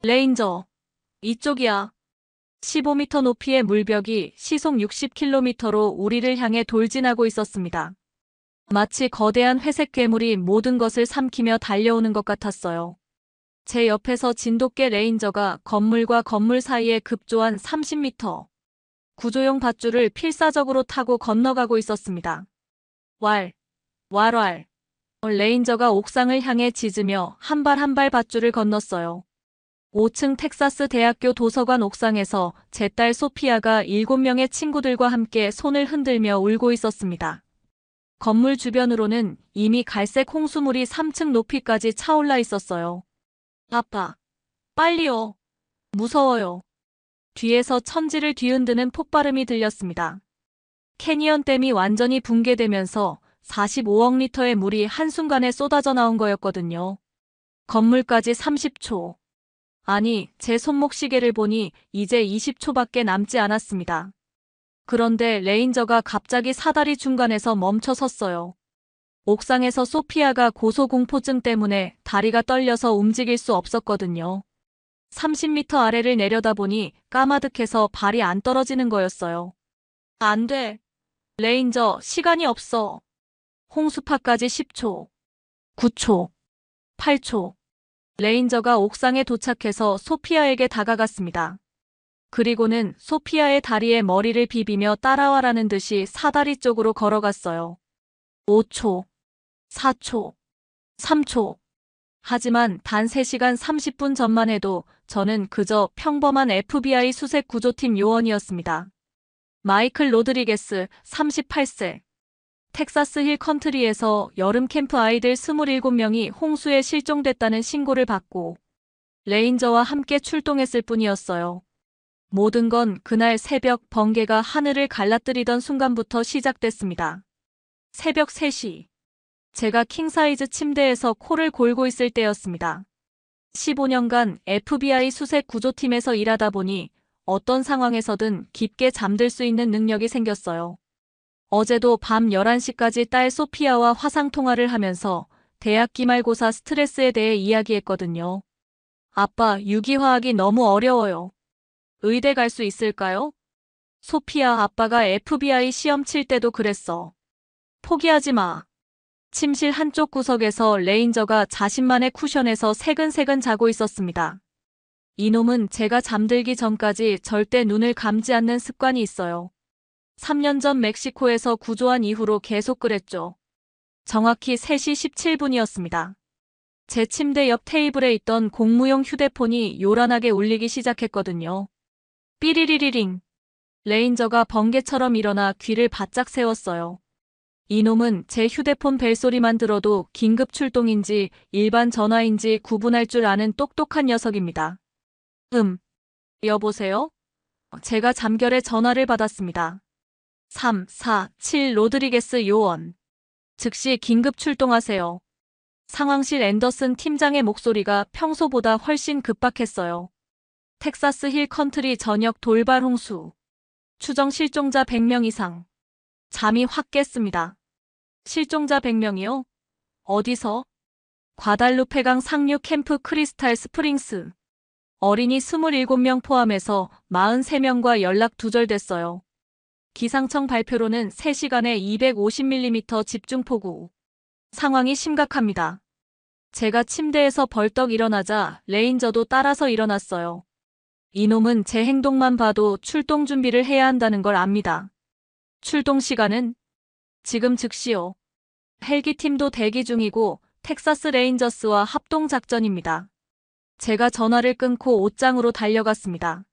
레인저, 이쪽이야. 15m 높이의 물벽이 시속 60km로 우리를 향해 돌진하고 있었습니다. 마치 거대한 회색 괴물이 모든 것을 삼키며 달려오는 것 같았어요. 제 옆에서 진돗개 레인저가 건물과 건물 사이에 급조한 30m 구조용 밧줄을 필사적으로 타고 건너가고 있었습니다. 왈, 왈왈. 레인저가 옥상을 향해 짖으며 한 발 한 발 밧줄을 건넜어요. 5층 텍사스 대학교 도서관 옥상에서 제 딸 소피아가 7명의 친구들과 함께 손을 흔들며 울고 있었습니다. 건물 주변으로는 이미 갈색 홍수물이 3층 높이까지 차올라 있었어요. 아빠, 빨리요. 무서워요. 뒤에서 천지를 뒤흔드는 폭발음이 들렸습니다. 캐니언 댐이 완전히 붕괴되면서 45억 리터의 물이 한순간에 쏟아져 나온 거였거든요. 건물까지 30초. 아니, 제 손목 시계를 보니 이제 20초밖에 남지 않았습니다. 그런데 레인저가 갑자기 사다리 중간에서 멈춰 섰어요. 옥상에서 소피아가 고소공포증 때문에 다리가 떨려서 움직일 수 없었거든요. 30m 아래를 내려다보니 까마득해서 발이 안 떨어지는 거였어요. 안 돼. 레인저, 시간이 없어. 홍수파까지 10초, 9초, 8초. 레인저가 옥상에 도착해서 소피아에게 다가갔습니다. 그리고는 소피아의 다리에 머리를 비비며 따라와라는 듯이 사다리 쪽으로 걸어갔어요. 5초, 4초, 3초. 하지만 단 3시간 30분 전만 해도 저는 그저 평범한 FBI 수색 구조팀 요원이었습니다. 마이클 로드리게스, 38세. 텍사스 힐 컨트리에서 여름 캠프 아이들 27명이 홍수에 실종됐다는 신고를 받고 레인저와 함께 출동했을 뿐이었어요. 모든 건 그날 새벽 번개가 하늘을 갈라뜨리던 순간부터 시작됐습니다. 새벽 3시. 제가 킹사이즈 침대에서 코를 골고 있을 때였습니다. 15년간 FBI 수색 구조팀에서 일하다 보니 어떤 상황에서든 깊게 잠들 수 있는 능력이 생겼어요. 어제도 밤 11시까지 딸 소피아와 화상통화를 하면서 대학 기말고사 스트레스에 대해 이야기했거든요. 아빠, 유기화학이 너무 어려워요. 의대 갈 수 있을까요? 소피아, 아빠가 FBI 시험 칠 때도 그랬어. 포기하지 마. 침실 한쪽 구석에서 레인저가 자신만의 쿠션에서 새근새근 자고 있었습니다. 이놈은 제가 잠들기 전까지 절대 눈을 감지 않는 습관이 있어요. 3년 전 멕시코에서 구조한 이후로 계속 그랬죠. 정확히 3시 17분이었습니다. 제 침대 옆 테이블에 있던 공무용 휴대폰이 요란하게 울리기 시작했거든요. 삐리리리링. 레인저가 번개처럼 일어나 귀를 바짝 세웠어요. 이놈은 제 휴대폰 벨소리만 들어도 긴급 출동인지 일반 전화인지 구분할 줄 아는 똑똑한 녀석입니다. 여보세요? 제가 잠결에 전화를 받았습니다. 347 로드리게스 요원. 즉시 긴급 출동하세요. 상황실 앤더슨 팀장의 목소리가 평소보다 훨씬 급박했어요. 텍사스 힐 컨트리 전역 돌발 홍수. 추정 실종자 100명 이상. 잠이 확 깼습니다. 실종자 100명이요? 어디서? 과달루페강 상류 캠프 크리스탈 스프링스. 어린이 27명 포함해서 43명과 연락 두절됐어요. 기상청 발표로는 3시간에 250mm 집중폭우. 상황이 심각합니다. 제가 침대에서 벌떡 일어나자 레인저도 따라서 일어났어요. 이놈은 제 행동만 봐도 출동 준비를 해야 한다는 걸 압니다. 출동 시간은? 지금 즉시요. 헬기팀도 대기 중이고 텍사스 레인저스와 합동작전입니다. 제가 전화를 끊고 옷장으로 달려갔습니다.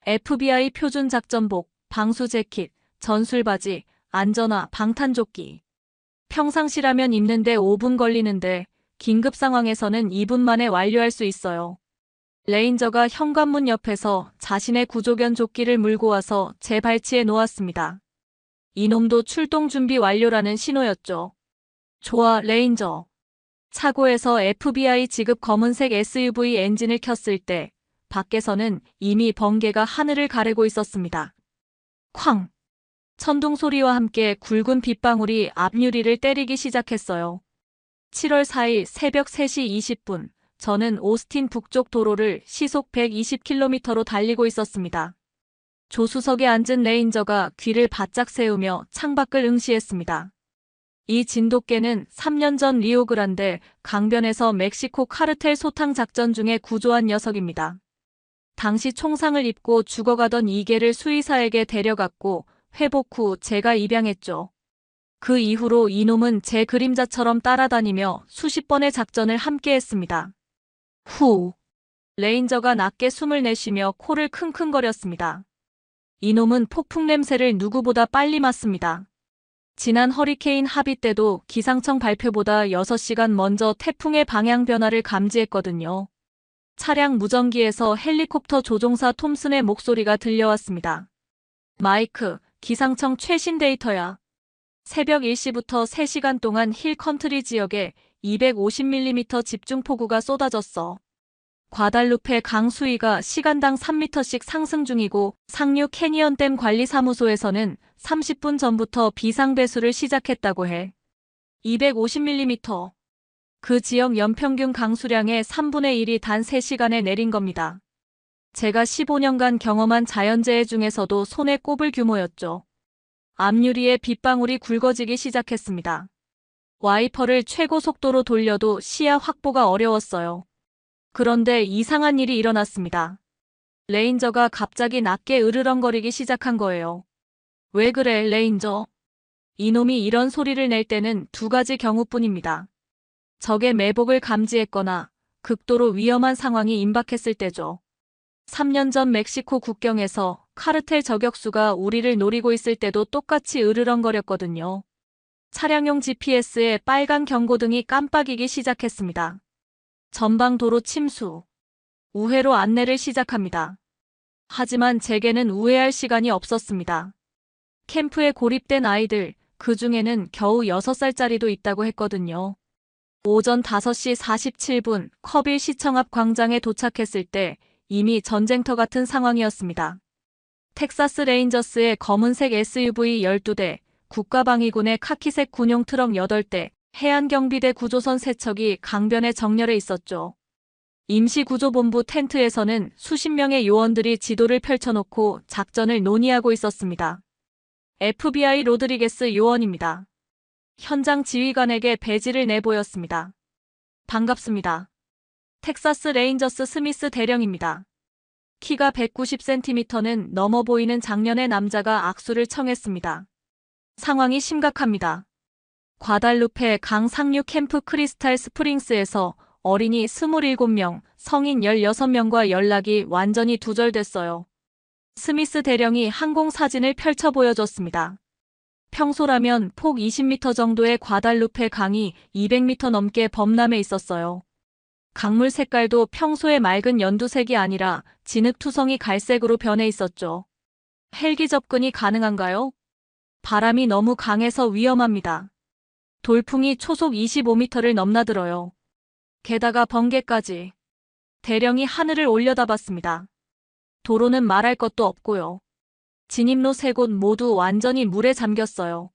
FBI 표준 작전복, 방수 재킷, 전술바지, 안전화, 방탄조끼. 평상시라면 입는데 5분 걸리는데 긴급 상황에서는 2분 만에 완료할 수 있어요. 레인저가 현관문 옆에서 자신의 구조견 조끼를 물고 와서 제 발치에 놓았습니다. 이놈도 출동 준비 완료라는 신호였죠. 좋아, 레인저. 차고에서 FBI 지급 검은색 SUV 엔진을 켰을 때 밖에서는 이미 번개가 하늘을 가르고 있었습니다. 쾅! 천둥 소리와 함께 굵은 빗방울이 앞유리를 때리기 시작했어요. 7월 4일 새벽 3시 20분, 저는 오스틴 북쪽 도로를 시속 120km로 달리고 있었습니다. 조수석에 앉은 레인저가 귀를 바짝 세우며 창밖을 응시했습니다. 이 진돗개는 3년 전 리오그란데 강변에서 멕시코 카르텔 소탕 작전 중에 구조한 녀석입니다. 당시 총상을 입고 죽어가던 이 개를 수의사에게 데려갔고 회복 후 제가 입양했죠. 그 이후로 이놈은 제 그림자처럼 따라다니며 수십 번의 작전을 함께 했습니다. 후. 레인저가 낮게 숨을 내쉬며 코를 킁킁거렸습니다. 이놈은 폭풍 냄새를 누구보다 빨리 맡습니다. 지난 허리케인 하비 때도 기상청 발표보다 6시간 먼저 태풍의 방향 변화를 감지했거든요. 차량 무전기에서 헬리콥터 조종사 톰슨의 목소리가 들려왔습니다. 마이크, 기상청 최신 데이터야. 새벽 1시부터 3시간 동안 힐 컨트리 지역에 250mm 집중폭우가 쏟아졌어. 과달루페 강 수위가 시간당 3m씩 상승 중이고 상류 캐니언 댐 관리사무소에서는 30분 전부터 비상배수를 시작했다고 해. 250mm. 그 지역 연평균 강수량의 3분의 1이 단 3시간에 내린 겁니다. 제가 15년간 경험한 자연재해 중에서도 손에 꼽을 규모였죠. 앞유리에 빗방울이 굵어지기 시작했습니다. 와이퍼를 최고 속도로 돌려도 시야 확보가 어려웠어요. 그런데 이상한 일이 일어났습니다. 레인저가 갑자기 낮게 으르렁거리기 시작한 거예요. 왜 그래, 레인저? 이놈이 이런 소리를 낼 때는 두 가지 경우뿐입니다. 적의 매복을 감지했거나 극도로 위험한 상황이 임박했을 때죠. 3년 전 멕시코 국경에서 카르텔 저격수가 우리를 노리고 있을 때도 똑같이 으르렁거렸거든요. 차량용 GPS에 빨간 경고등이 깜빡이기 시작했습니다. 전방 도로 침수. 우회로 안내를 시작합니다. 하지만 제게는 우회할 시간이 없었습니다. 캠프에 고립된 아이들, 그 중에는 겨우 6살짜리도 있다고 했거든요. 오전 5시 47분 커빌 시청 앞 광장에 도착했을 때 이미 전쟁터 같은 상황이었습니다. 텍사스 레인저스의 검은색 SUV 12대, 국가방위군의 카키색 군용 트럭 8대, 해안경비대 구조선 3척이 강변에 정렬해 있었죠. 임시구조본부 텐트에서는 수십 명의 요원들이 지도를 펼쳐놓고 작전을 논의하고 있었습니다. FBI 로드리게스 요원입니다. 현장 지휘관에게 배지를 내보였습니다. 반갑습니다. 텍사스 레인저스 스미스 대령입니다. 키가 190cm는 넘어 보이는 장년의 남자가 악수를 청했습니다. 상황이 심각합니다. 과달루페 강 상류 캠프 크리스탈 스프링스에서 어린이 27명, 성인 16명과 연락이 완전히 두절됐어요. 스미스 대령이 항공 사진을 펼쳐 보여줬습니다. 평소라면 폭 20m 정도의 과달루페 강이 200m 넘게 범람해 있었어요. 강물 색깔도 평소의 맑은 연두색이 아니라 진흙투성이 갈색으로 변해 있었죠. 헬기 접근이 가능한가요? 바람이 너무 강해서 위험합니다. 돌풍이 초속 25m를 넘나들어요. 게다가 번개까지. 대령이 하늘을 올려다봤습니다. 도로는 말할 것도 없고요. 진입로 3곳 모두 완전히 물에 잠겼어요.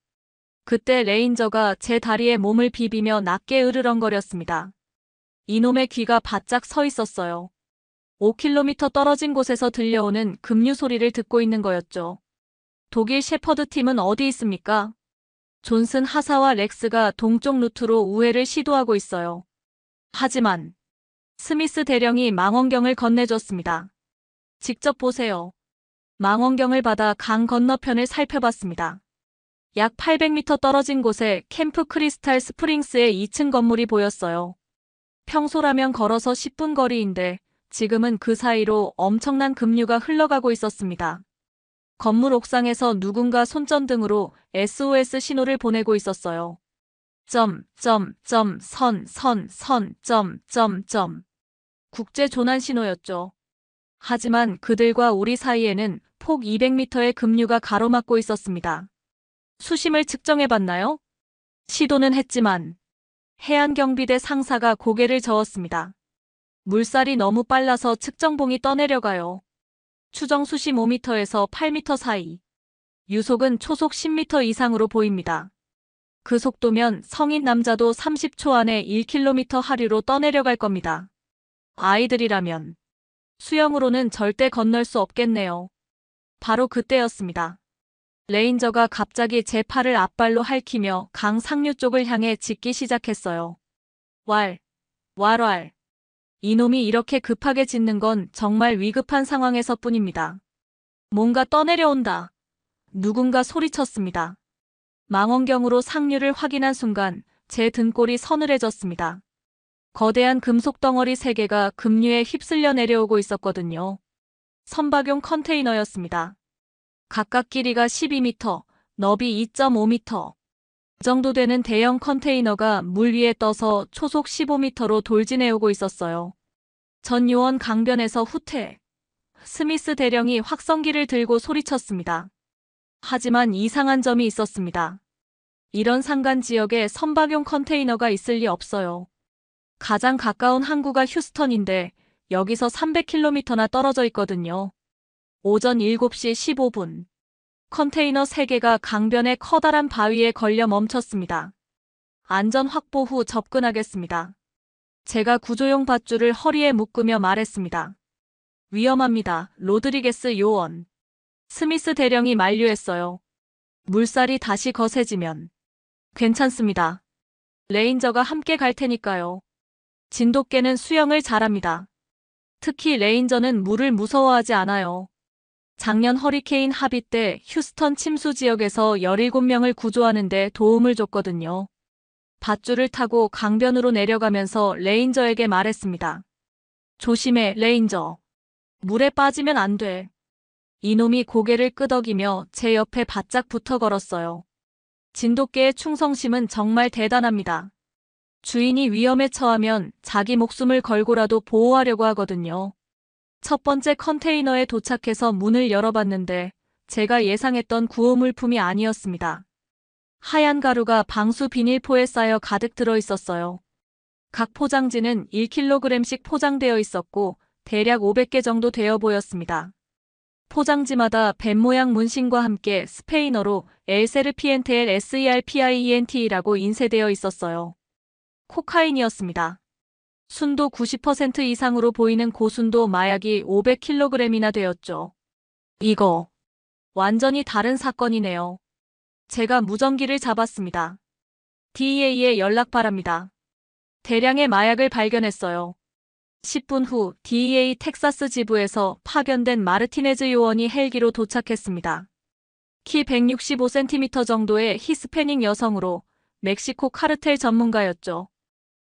그때 레인저가 제 다리에 몸을 비비며 낮게 으르렁거렸습니다. 이놈의 귀가 바짝 서 있었어요. 5km 떨어진 곳에서 들려오는 급류 소리를 듣고 있는 거였죠. 독일 셰퍼드 팀은 어디 있습니까? 존슨 하사와 렉스가 동쪽 루트로 우회를 시도하고 있어요. 하지만 스미스 대령이 망원경을 건네줬습니다. 직접 보세요. 망원경을 받아 강 건너편을 살펴봤습니다. 약 800m 떨어진 곳에 캠프 크리스탈 스프링스의 2층 건물이 보였어요. 평소라면 걸어서 10분 거리인데 지금은 그 사이로 엄청난 급류가 흘러가고 있었습니다. 건물 옥상에서 누군가 손전등으로 SOS 신호를 보내고 있었어요. 국제 조난 신호였죠. 하지만 그들과 우리 사이에는 폭 200m의 급류가 가로막고 있었습니다. 수심을 측정해봤나요? 시도는 했지만 해안경비대 상사가 고개를 저었습니다. 물살이 너무 빨라서 측정봉이 떠내려가요. 추정 수심 5m에서 8m 사이. 유속은 초속 10m 이상으로 보입니다. 그 속도면 성인 남자도 30초 안에 1km 하류로 떠내려갈 겁니다. 아이들이라면 수영으로는 절대 건널 수 없겠네요. 바로 그때였습니다. 레인저가 갑자기 제 팔을 앞발로 핥히며 강 상류 쪽을 향해 짖기 시작했어요. 왈, 왈왈. 이놈이 이렇게 급하게 짖는 건 정말 위급한 상황에서뿐입니다. 뭔가 떠내려온다. 누군가 소리쳤습니다. 망원경으로 상류를 확인한 순간 제 등골이 서늘해졌습니다. 거대한 금속 덩어리 3개가 급류에 휩쓸려 내려오고 있었거든요. 선박용 컨테이너였습니다. 각각 길이가 12m, 너비 2.5m 정도 되는 대형 컨테이너가 물 위에 떠서 초속 15m로 돌진해오고 있었어요. 전 요원 강변에서 후퇴. 스미스 대령이 확성기를 들고 소리쳤습니다. 하지만 이상한 점이 있었습니다. 이런 산간 지역에 선박용 컨테이너가 있을 리 없어요. 가장 가까운 항구가 휴스턴인데 여기서 300km나 떨어져 있거든요. 오전 7시 15분. 컨테이너 3개가 강변의 커다란 바위에 걸려 멈췄습니다. 안전 확보 후 접근하겠습니다. 제가 구조용 밧줄을 허리에 묶으며 말했습니다. 위험합니다, 로드리게스 요원. 스미스 대령이 만류했어요. 물살이 다시 거세지면. 괜찮습니다. 레인저가 함께 갈 테니까요. 진돗개는 수영을 잘합니다. 특히 레인저는 물을 무서워하지 않아요. 작년 허리케인 하비 때 휴스턴 침수 지역에서 17명을 구조하는 데 도움을 줬거든요. 밧줄을 타고 강변으로 내려가면서 레인저에게 말했습니다. 조심해, 레인저. 물에 빠지면 안 돼. 이놈이 고개를 끄덕이며 제 옆에 바짝 붙어 걸었어요. 진돗개의 충성심은 정말 대단합니다. 주인이 위험에 처하면 자기 목숨을 걸고라도 보호하려고 하거든요. 첫 번째 컨테이너에 도착해서 문을 열어봤는데 제가 예상했던 구호물품이 아니었습니다. 하얀 가루가 방수 비닐포에 쌓여 가득 들어 있었어요. 각 포장지는 1kg씩 포장되어 있었고 대략 500개 정도 되어 보였습니다. 포장지마다 뱀 모양 문신과 함께 스페인어로 엘세르피엔테 SERPIENT라고 인쇄되어 있었어요. 코카인이었습니다. 순도 90% 이상으로 보이는 고순도 마약이 500kg이나 되었죠. 이거 완전히 다른 사건이네요. 제가 무전기를 잡았습니다. DEA에 연락 바랍니다. 대량의 마약을 발견했어요. 10분 후 DEA 텍사스 지부에서 파견된 마르티네즈 요원이 헬기로 도착했습니다. 키 165cm 정도의 히스패닉 여성으로 멕시코 카르텔 전문가였죠.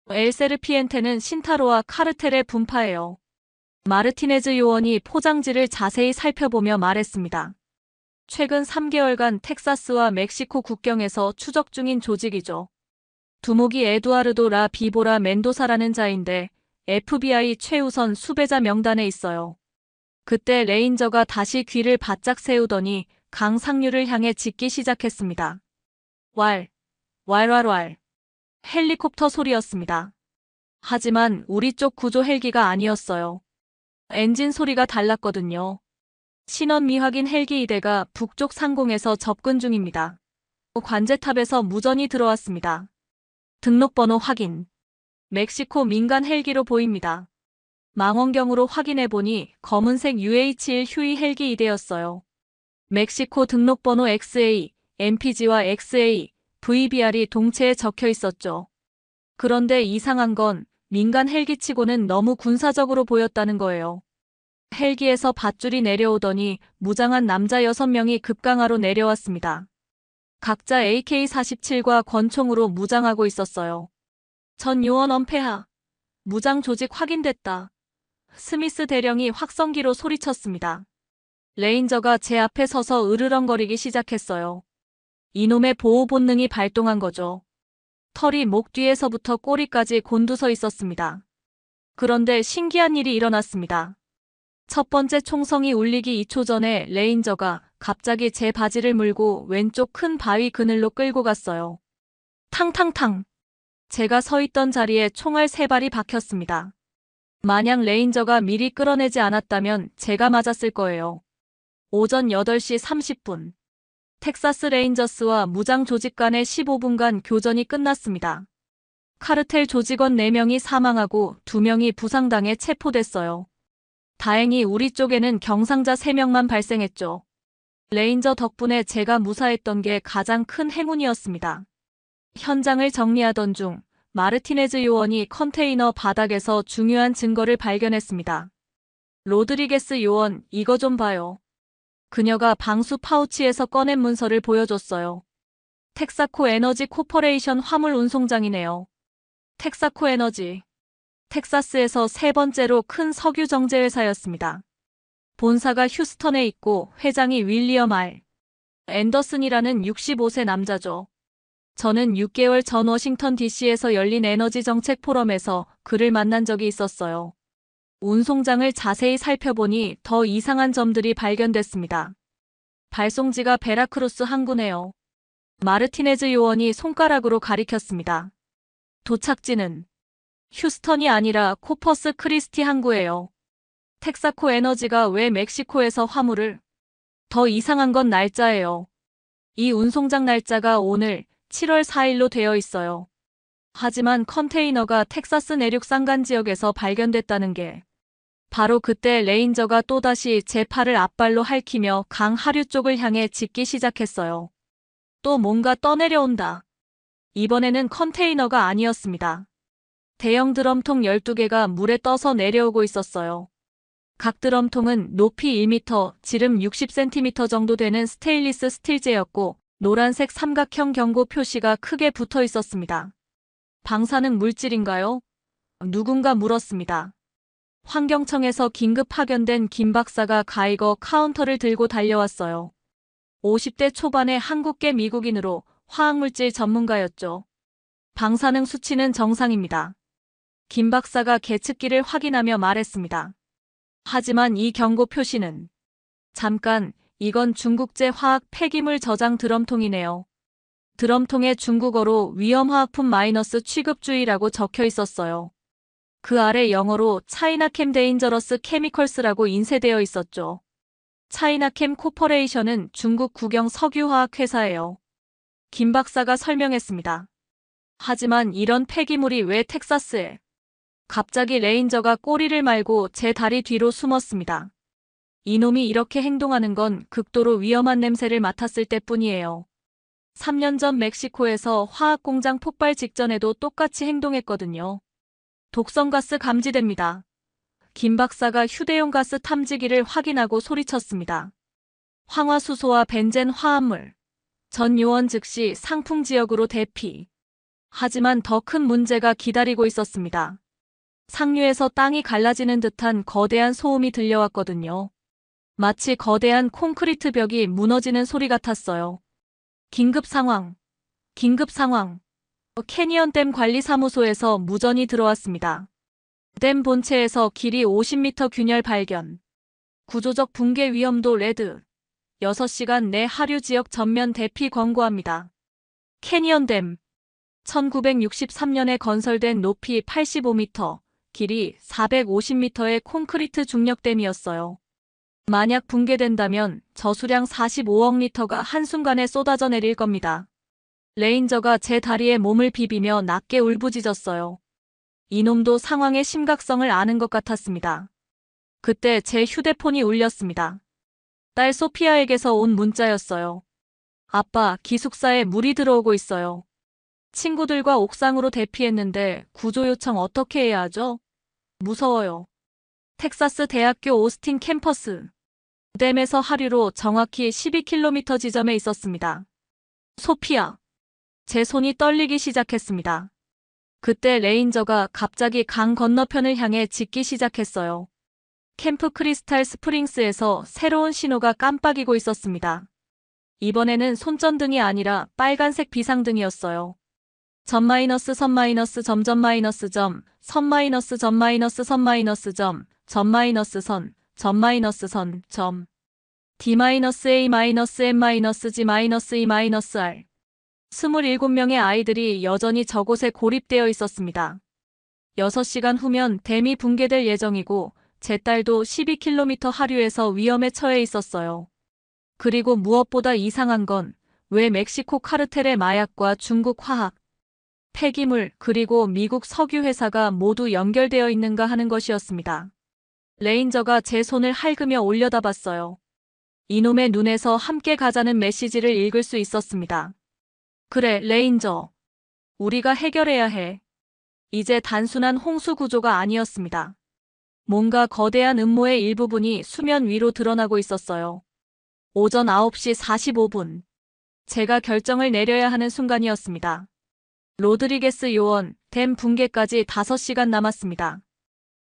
엘세르피엔테는 신타로와 카르텔의 분파예요. 마르티네즈 요원이 포장지를 자세히 살펴보며 말했습니다. 최근 3개월간 텍사스와 멕시코 국경에서 추적 중인 조직이죠. 두목이 에두아르도 라 비보라 멘도사라는 자인데 FBI 최우선 수배자 명단에 있어요. 그때 레인저가 다시 귀를 바짝 세우더니 강 상류를 향해 짖기 시작했습니다. 왈, 왈왈왈. 헬리콥터 소리였습니다. 하지만 우리 쪽 구조 헬기가 아니었어요. 엔진 소리가 달랐거든요. 신원 미확인 헬기 2대가 북쪽 상공에서 접근 중입니다. 관제탑에서 무전이 들어왔습니다. 등록번호 확인. 멕시코 민간 헬기로 보입니다. 망원경으로 확인해보니 검은색 UH-1 휴이 헬기 2대였어요. 멕시코 등록번호 XA, MPG와 XA, VBR이 동체에 적혀 있었죠. 그런데 이상한 건 민간 헬기치고는 너무 군사적으로 보였다는 거예요. 헬기에서 밧줄이 내려오더니 무장한 남자 6명이 급강하로 내려왔습니다. 각자 AK-47과 권총으로 무장하고 있었어요. 전 요원 은폐하. 무장 조직 확인됐다. 스미스 대령이 확성기로 소리쳤습니다. 레인저가 제 앞에 서서 으르렁거리기 시작했어요. 이놈의 보호 본능이 발동한 거죠. 털이 목 뒤에서부터 꼬리까지 곤두서 있었습니다. 그런데 신기한 일이 일어났습니다. 첫 번째 총성이 울리기 2초 전에 레인저가 갑자기 제 바지를 물고 왼쪽 큰 바위 그늘로 끌고 갔어요. 탕탕탕. 제가 서 있던 자리에 총알 3발이 박혔습니다. 만약 레인저가 미리 끌어내지 않았다면 제가 맞았을 거예요. 오전 8시 30분. 텍사스 레인저스와 무장 조직 간의 15분간 교전이 끝났습니다. 카르텔 조직원 4명이 사망하고 2명이 부상당해 체포됐어요. 다행히 우리 쪽에는 경상자 3명만 발생했죠. 레인저 덕분에 제가 무사했던 게 가장 큰 행운이었습니다. 현장을 정리하던 중 마르티네즈 요원이 컨테이너 바닥에서 중요한 증거를 발견했습니다. 로드리게스 요원, 이거 좀 봐요. 그녀가 방수 파우치에서 꺼낸 문서를 보여줬어요. 텍사코 에너지 코퍼레이션 화물 운송장이네요. 텍사코 에너지. 텍사스에서 3번째로 큰 석유 정제 회사였습니다. 본사가 휴스턴에 있고 회장이 윌리엄 R. 앤더슨이라는 65세 남자죠. 저는 6개월 전 워싱턴 DC에서 열린 에너지 정책 포럼에서 그를 만난 적이 있었어요. 운송장을 자세히 살펴보니 더 이상한 점들이 발견됐습니다. 발송지가 베라크루스 항구네요. 마르티네즈 요원이 손가락으로 가리켰습니다. 도착지는 휴스턴이 아니라 코퍼스 크리스티 항구예요. 텍사코 에너지가 왜 멕시코에서 화물을? 더 이상한 건 날짜예요. 이 운송장 날짜가 오늘 7월 4일로 되어 있어요. 하지만 컨테이너가 텍사스 내륙 산간 지역에서 발견됐다는 게 바로 그때 레인저가 또다시 제 팔을 앞발로 핥히며 강 하류 쪽을 향해 짖기 시작했어요. 또 뭔가 떠내려온다. 이번에는 컨테이너가 아니었습니다. 대형 드럼통 12개가 물에 떠서 내려오고 있었어요. 각 드럼통은 높이 1m, 지름 60cm 정도 되는 스테인리스 스틸재였고 노란색 삼각형 경고 표시가 크게 붙어 있었습니다. 방사능 물질인가요? 누군가 물었습니다. 환경청에서 긴급 파견된 김 박사가 가이거 카운터를 들고 달려왔어요. 50대 초반의 한국계 미국인으로 화학물질 전문가였죠. 방사능 수치는 정상입니다. 김 박사가 계측기를 확인하며 말했습니다. 하지만 이 경고 표시는 잠깐, 이건 중국제 화학 폐기물 저장 드럼통이네요. 드럼통에 중국어로 위험화학품 마이너스 취급주의라고 적혀 있었어요. 그 아래 영어로 차이나캠 데인저러스 케미컬스라고 인쇄되어 있었죠. 차이나캠 코퍼레이션은 중국 국영 석유화학 회사예요. 김 박사가 설명했습니다. 하지만 이런 폐기물이 왜 텍사스에? 갑자기 레인저가 꼬리를 말고 제 다리 뒤로 숨었습니다. 이놈이 이렇게 행동하는 건 극도로 위험한 냄새를 맡았을 때뿐이에요. 3년 전 멕시코에서 화학공장 폭발 직전에도 똑같이 행동했거든요. 독성가스 감지됩니다. 김 박사가 휴대용 가스 탐지기를 확인하고 소리쳤습니다. 황화수소와 벤젠 화합물. 전 요원 즉시 상풍 지역으로 대피. 하지만 더 큰 문제가 기다리고 있었습니다. 상류에서 땅이 갈라지는 듯한 거대한 소음이 들려왔거든요. 마치 거대한 콘크리트 벽이 무너지는 소리 같았어요. 긴급 상황. 긴급 상황. 캐니언 댐 관리사무소에서 무전이 들어왔습니다. 댐 본체에서 길이 50m 균열 발견. 구조적 붕괴 위험도 레드. 6시간 내 하류 지역 전면 대피 권고합니다. 캐니언 댐. 1963년에 건설된 높이 85m, 길이 450m의 콘크리트 중력댐이었어요. 만약 붕괴된다면 저수량 45억 리터가 한순간에 쏟아져 내릴 겁니다. 레인저가 제 다리에 몸을 비비며 낮게 울부짖었어요. 이놈도 상황의 심각성을 아는 것 같았습니다. 그때 제 휴대폰이 울렸습니다. 딸 소피아에게서 온 문자였어요. 아빠, 기숙사에 물이 들어오고 있어요. 친구들과 옥상으로 대피했는데 구조 요청 어떻게 해야 하죠? 무서워요. 텍사스 대학교 오스틴 캠퍼스. 댐에서 하류로 정확히 12km 지점에 있었습니다. 소피아. 제 손이 떨리기 시작했습니다. 그때 레인저가 갑자기 강 건너편을 향해 짖기 시작했어요. 캠프 크리스탈 스프링스에서 새로운 신호가 깜빡이고 있었습니다. 이번에는 손전등이 아니라 빨간색 비상등이었어요. 점 마이너스 선 마이너스 점점 마이너스 점, 선 마이너스 점 마이너스 선 마이너스 점, 점 마이너스 선, 점 마이너스 선, 점. D 마이너스 A 마이너스 M 마이너스 G 마이너스 E 마이너스 R. 27명의 아이들이 여전히 저곳에 고립되어 있었습니다. 6시간 후면 댐이 붕괴될 예정이고 제 딸도 12km 하류에서 위험에 처해 있었어요. 그리고 무엇보다 이상한 건 왜 멕시코 카르텔의 마약과 중국 화학, 폐기물 그리고 미국 석유 회사가 모두 연결되어 있는가 하는 것이었습니다. 레인저가 제 손을 핥으며 올려다봤어요. 이놈의 눈에서 함께 가자는 메시지를 읽을 수 있었습니다. 그래, 레인저. 우리가 해결해야 해. 이제 단순한 홍수 구조가 아니었습니다. 뭔가 거대한 음모의 일부분이 수면 위로 드러나고 있었어요. 오전 9시 45분. 제가 결정을 내려야 하는 순간이었습니다. 로드리게스 요원, 댐 붕괴까지 5시간 남았습니다.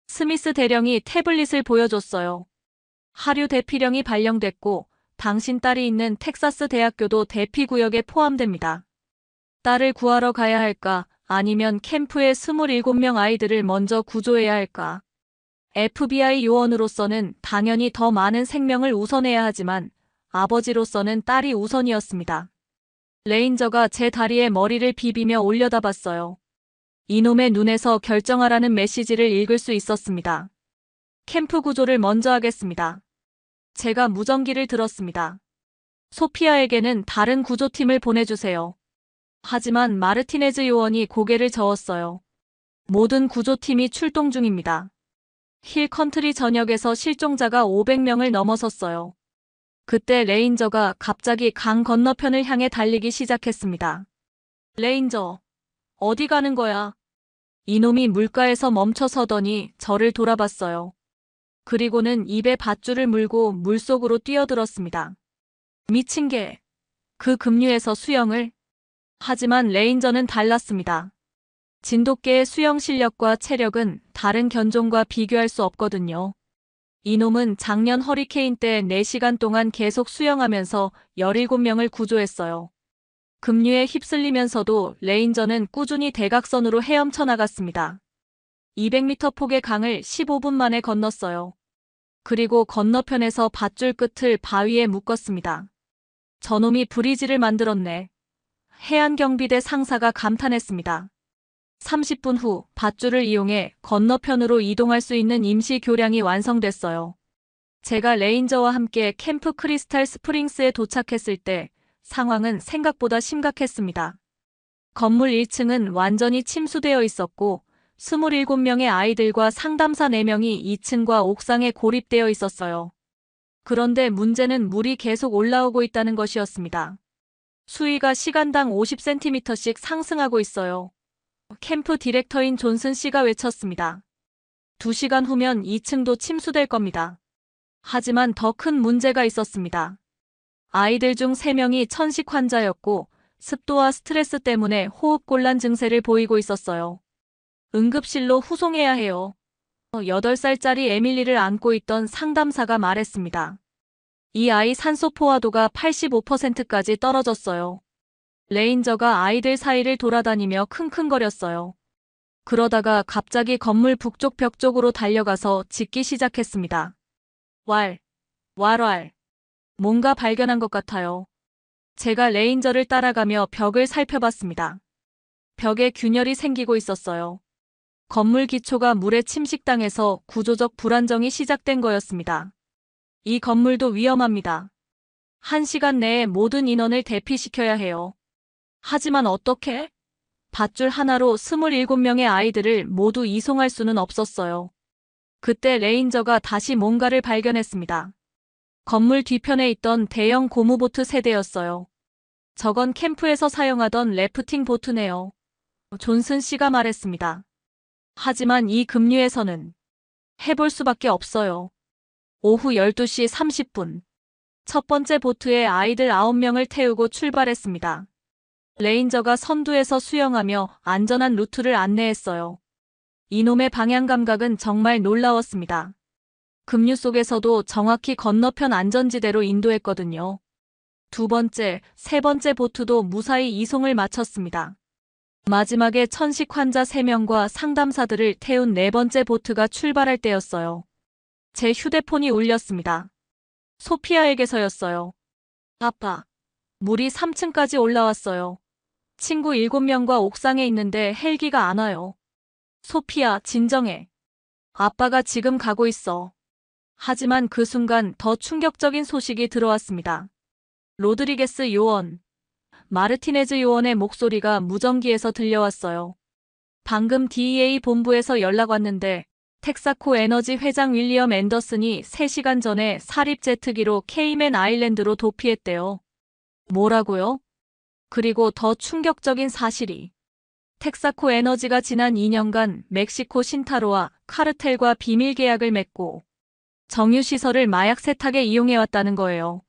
스미스 대령이 태블릿을 보여줬어요. 하류 대피령이 발령됐고 당신 딸이 있는 텍사스 대학교도 대피구역에 포함됩니다. 딸을 구하러 가야 할까? 아니면 캠프의 27명 아이들을 먼저 구조해야 할까? FBI 요원으로서는 당연히 더 많은 생명을 우선해야 하지만 아버지로서는 딸이 우선이었습니다. 레인저가 제 다리에 머리를 비비며 올려다봤어요. 이놈의 눈에서 결정하라는 메시지를 읽을 수 있었습니다. 캠프 구조를 먼저 하겠습니다. 제가 무전기를 들었습니다. 소피아에게는 다른 구조팀을 보내주세요. 하지만 마르티네즈 요원이 고개를 저었어요. 모든 구조팀이 출동 중입니다. 힐 컨트리 전역에서 실종자가 500명을 넘어섰어요. 그때 레인저가 갑자기 강 건너편을 향해 달리기 시작했습니다. 레인저, 어디 가는 거야? 이놈이 물가에서 멈춰 서더니 저를 돌아봤어요. 그리고는 입에 밧줄을 물고 물속으로 뛰어들었습니다. 미친 개. 그 급류에서 수영을? 하지만 레인저는 달랐습니다. 진돗개의 수영 실력과 체력은 다른 견종과 비교할 수 없거든요. 이놈은 작년 허리케인 때 4시간 동안 계속 수영하면서 17명을 구조했어요. 급류에 휩쓸리면서도 레인저는 꾸준히 대각선으로 헤엄쳐 나갔습니다. 200m 폭의 강을 15분 만에 건넜어요. 그리고 건너편에서 밧줄 끝을 바위에 묶었습니다. 저놈이 브리지를 만들었네. 해안경비대 상사가 감탄했습니다. 30분 후 밧줄을 이용해 건너편으로 이동할 수 있는 임시 교량이 완성됐어요. 제가 레인저와 함께 캠프 크리스탈 스프링스에 도착했을 때 상황은 생각보다 심각했습니다. 건물 1층은 완전히 침수되어 있었고 27명의 아이들과 상담사 4명이 2층과 옥상에 고립되어 있었어요. 그런데 문제는 물이 계속 올라오고 있다는 것이었습니다. 수위가 시간당 50cm씩 상승하고 있어요. 캠프 디렉터인 존슨 씨가 외쳤습니다. 2시간 후면 2층도 침수될 겁니다. 하지만 더 큰 문제가 있었습니다. 아이들 중 3명이 천식 환자였고 습도와 스트레스 때문에 호흡곤란 증세를 보이고 있었어요. 응급실로 후송해야 해요. 8살짜리 에밀리를 안고 있던 상담사가 말했습니다. 이 아이 산소 포화도가 85%까지 떨어졌어요. 레인저가 아이들 사이를 돌아다니며 킁킁거렸어요. 그러다가 갑자기 건물 북쪽 벽 쪽으로 달려가서 짖기 시작했습니다. 왈. 뭔가 발견한 것 같아요. 제가 레인저를 따라가며 벽을 살펴봤습니다. 벽에 균열이 생기고 있었어요. 건물 기초가 물에 침식당해서 구조적 불안정이 시작된 거였습니다. 이 건물도 위험합니다. 1시간 내에 모든 인원을 대피시켜야 해요. 하지만 어떻게? 밧줄 하나로 27명의 아이들을 모두 이송할 수는 없었어요. 그때 레인저가 다시 뭔가를 발견했습니다. 건물 뒤편에 있던 대형 고무보트 세대였어요. 저건 캠프에서 사용하던 래프팅 보트네요. 존슨 씨가 말했습니다. 하지만 이 급류에서는 해볼 수밖에 없어요. 오후 12시 30분. 첫 번째 보트에 아이들 9명을 태우고 출발했습니다. 레인저가 선두에서 수영하며 안전한 루트를 안내했어요. 이놈의 방향 감각은 정말 놀라웠습니다. 급류 속에서도 정확히 건너편 안전지대로 인도했거든요. 두 번째, 세 번째 보트도 무사히 이송을 마쳤습니다. 마지막에 천식 환자 3명과 상담사들을 태운 네 번째 보트가 출발할 때였어요. 제 휴대폰이 울렸습니다. 소피아에게서였어요. 아빠, 물이 3층까지 올라왔어요. 친구 7명과 옥상에 있는데 헬기가 안 와요. 소피아, 진정해. 아빠가 지금 가고 있어. 하지만 그 순간 더 충격적인 소식이 들어왔습니다. 로드리게스 요원. 마르티네즈 요원의 목소리가 무전기에서 들려왔어요. 방금 DEA 본부에서 연락 왔는데 텍사코 에너지 회장 윌리엄 앤더슨이 3시간 전에 사립 제트기로 케이맨 아일랜드로 도피했대요. 뭐라고요? 그리고 더 충격적인 사실이 텍사코 에너지가 지난 2년간 멕시코 신타로와 카르텔과 비밀 계약을 맺고 정유시설을 마약 세탁에 이용해왔다는 거예요.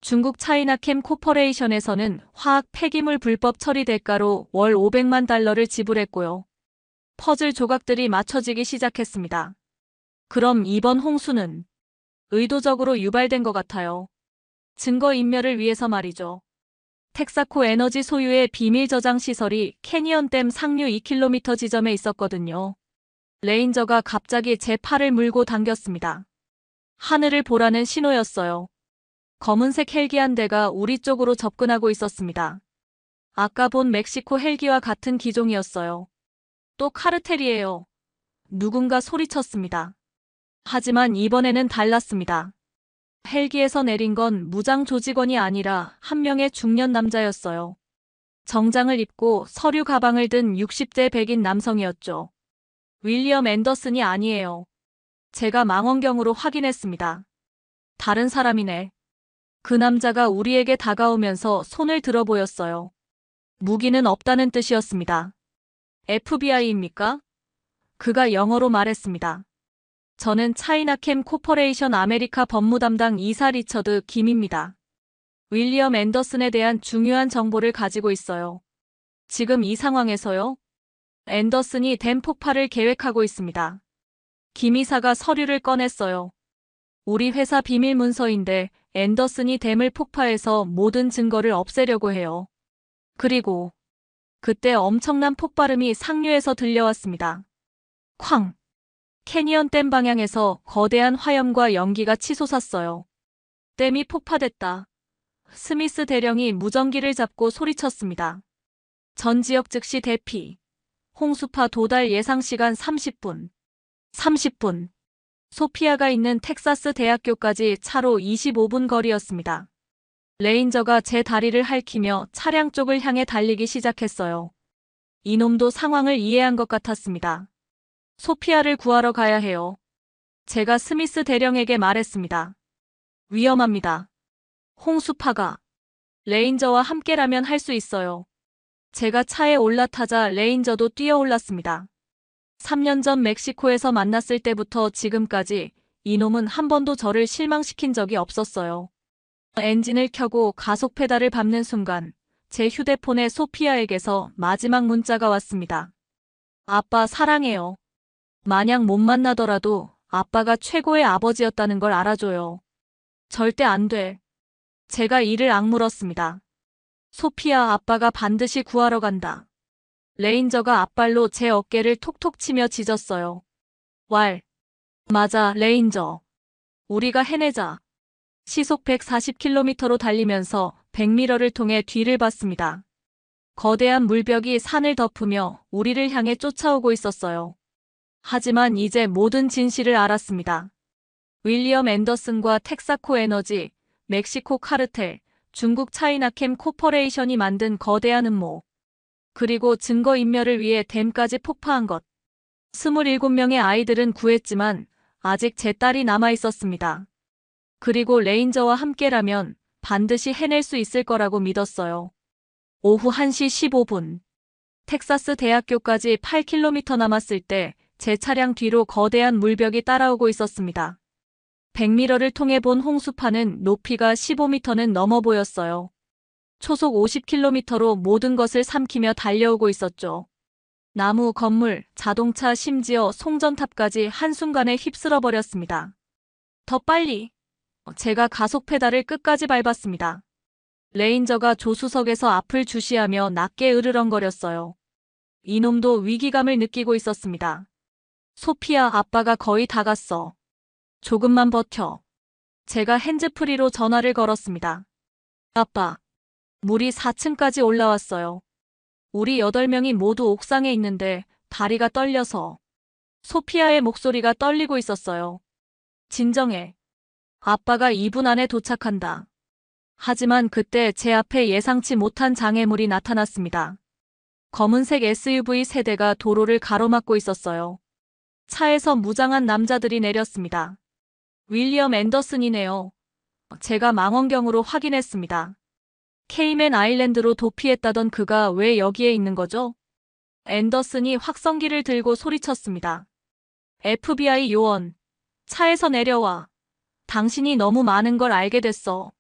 중국 차이나캠 코퍼레이션에서는 화학 폐기물 불법 처리 대가로 월 500만 달러를 지불했고요. 퍼즐 조각들이 맞춰지기 시작했습니다. 그럼 이번 홍수는 의도적으로 유발된 것 같아요. 증거인멸을 위해서 말이죠. 텍사코 에너지 소유의 비밀 저장 시설이 캐니언댐 상류 2km 지점에 있었거든요. 레인저가 갑자기 제 팔을 물고 당겼습니다. 하늘을 보라는 신호였어요. 검은색 헬기 한 대가 우리 쪽으로 접근하고 있었습니다. 아까 본 멕시코 헬기와 같은 기종이었어요. 또 카르텔이에요. 누군가 소리쳤습니다. 하지만 이번에는 달랐습니다. 헬기에서 내린 건 무장 조직원이 아니라 한 명의 중년 남자였어요. 정장을 입고 서류 가방을 든 60대 백인 남성이었죠. 윌리엄 앤더슨이 아니에요. 제가 망원경으로 확인했습니다. 다른 사람이네. 그 남자가 우리에게 다가오면서 손을 들어 보였어요. 무기는 없다는 뜻이었습니다. FBI입니까? 그가 영어로 말했습니다. 저는 차이나캠 코퍼레이션 아메리카 법무담당 이사 리처드 김입니다. 윌리엄 앤더슨에 대한 중요한 정보를 가지고 있어요. 지금 이 상황에서요? 앤더슨이 댐 폭파를 계획하고 있습니다. 김 이사가 서류를 꺼냈어요. 우리 회사 비밀 문서인데 앤더슨이 댐을 폭파해서 모든 증거를 없애려고 해요. 그리고 그때 엄청난 폭발음이 상류에서 들려왔습니다. 쾅! 캐니언 댐 방향에서 거대한 화염과 연기가 치솟았어요. 댐이 폭파됐다. 스미스 대령이 무전기를 잡고 소리쳤습니다. 전 지역 즉시 대피. 홍수파 도달 예상 시간 30분. 30분. 소피아가 있는 텍사스 대학교까지 차로 25분 거리였습니다. 레인저가 제 다리를 핥히며 차량 쪽을 향해 달리기 시작했어요. 이놈도 상황을 이해한 것 같았습니다. 소피아를 구하러 가야 해요. 제가 스미스 대령에게 말했습니다. 위험합니다. 홍수파가 레인저와 함께라면 할 수 있어요. 제가 차에 올라타자 레인저도 뛰어올랐습니다. 3년 전 멕시코에서 만났을 때부터 지금까지 이놈은 한 번도 저를 실망시킨 적이 없었어요. 엔진을 켜고 가속 페달을 밟는 순간 제 휴대폰에 소피아에게서 마지막 문자가 왔습니다. 아빠 사랑해요. 만약 못 만나더라도 아빠가 최고의 아버지였다는 걸 알아줘요. 절대 안 돼. 제가 이를 악물었습니다. 소피아 아빠가 반드시 구하러 간다. 레인저가 앞발로 제 어깨를 톡톡 치며 짖었어요. 왈. 맞아, 레인저. 우리가 해내자. 시속 140km로 달리면서 백미러를 통해 뒤를 봤습니다. 거대한 물벽이 산을 덮으며 우리를 향해 쫓아오고 있었어요. 하지만 이제 모든 진실을 알았습니다. 윌리엄 앤더슨과 텍사코 에너지, 멕시코 카르텔, 중국 차이나캠 코퍼레이션이 만든 거대한 음모. 그리고 증거인멸을 위해 댐까지 폭파한 것. 27명의 아이들은 구했지만 아직 제 딸이 남아 있었습니다. 그리고 레인저와 함께라면 반드시 해낼 수 있을 거라고 믿었어요. 오후 1시 15분. 텍사스 대학교까지 8km 남았을 때 제 차량 뒤로 거대한 물벽이 따라오고 있었습니다. 백미러를 통해 본 홍수파는 높이가 15m는 넘어 보였어요. 초속 50km로 모든 것을 삼키며 달려오고 있었죠. 나무, 건물, 자동차, 심지어 송전탑까지 한순간에 휩쓸어 버렸습니다. 더 빨리! 제가 가속 페달을 끝까지 밟았습니다. 레인저가 조수석에서 앞을 주시하며 낮게 으르렁거렸어요. 이놈도 위기감을 느끼고 있었습니다. 소피아 아빠가 거의 다 갔어. 조금만 버텨. 제가 핸즈프리로 전화를 걸었습니다. 아빠. 물이 4층까지 올라왔어요. 우리 8명이 모두 옥상에 있는데 다리가 떨려서. 소피아의 목소리가 떨리고 있었어요. 진정해. 아빠가 2분 안에 도착한다. 하지만 그때 제 앞에 예상치 못한 장애물이 나타났습니다. 검은색 SUV 세대가 도로를 가로막고 있었어요. 차에서 무장한 남자들이 내렸습니다. 윌리엄 앤더슨이네요. 제가 망원경으로 확인했습니다. 케이맨 아일랜드로 도피했다던 그가 왜 여기에 있는 거죠? 앤더슨이 확성기를 들고 소리쳤습니다. FBI 요원, 차에서 내려와. 당신이 너무 많은 걸 알게 됐어.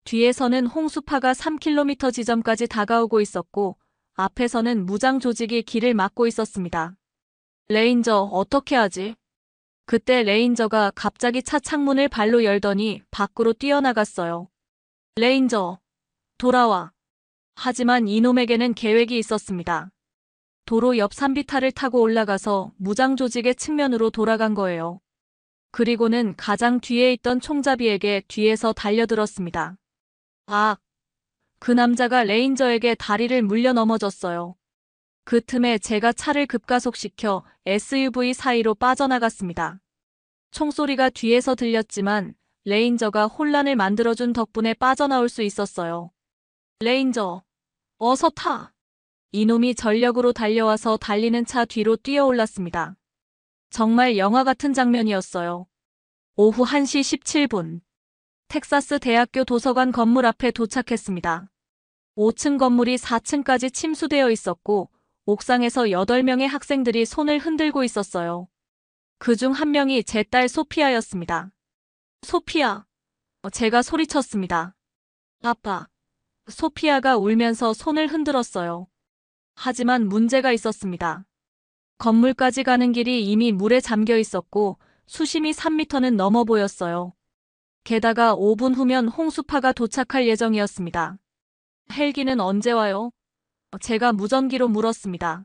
뒤에서는 홍수파가 3km 지점까지 다가오고 있었고 앞에서는 무장 조직이 길을 막고 있었습니다. 레인저, 어떻게 하지? 그때 레인저가 갑자기 차 창문을 발로 열더니 밖으로 뛰어나갔어요. 레인저, 돌아와. 하지만 이놈에게는 계획이 있었습니다. 도로 옆 산비탈을 타고 올라가서 무장 조직의 측면으로 돌아간 거예요. 그리고는 가장 뒤에 있던 총잡이에게 뒤에서 달려들었습니다. 아! 그 남자가 레인저에게 다리를 물려 넘어졌어요. 그 틈에 제가 차를 급가속시켜 SUV 사이로 빠져나갔습니다. 총소리가 뒤에서 들렸지만 레인저가 혼란을 만들어준 덕분에 빠져나올 수 있었어요. 레인저, 어서 타! 이놈이 전력으로 달려와서 달리는 차 뒤로 뛰어올랐습니다. 정말 영화 같은 장면이었어요. 오후 1시 17분. 텍사스 대학교 도서관 건물 앞에 도착했습니다. 5층 건물이 4층까지 침수되어 있었고 옥상에서 8명의 학생들이 손을 흔들고 있었어요. 그중 한 명이 제 딸 소피아였습니다. 소피아. 제가 소리쳤습니다. 아빠. 소피아가 울면서 손을 흔들었어요. 하지만 문제가 있었습니다. 건물까지 가는 길이 이미 물에 잠겨 있었고 수심이 3m는 넘어 보였어요. 게다가 5분 후면 홍수파가 도착할 예정이었습니다. 헬기는 언제 와요? 제가 무전기로 물었습니다.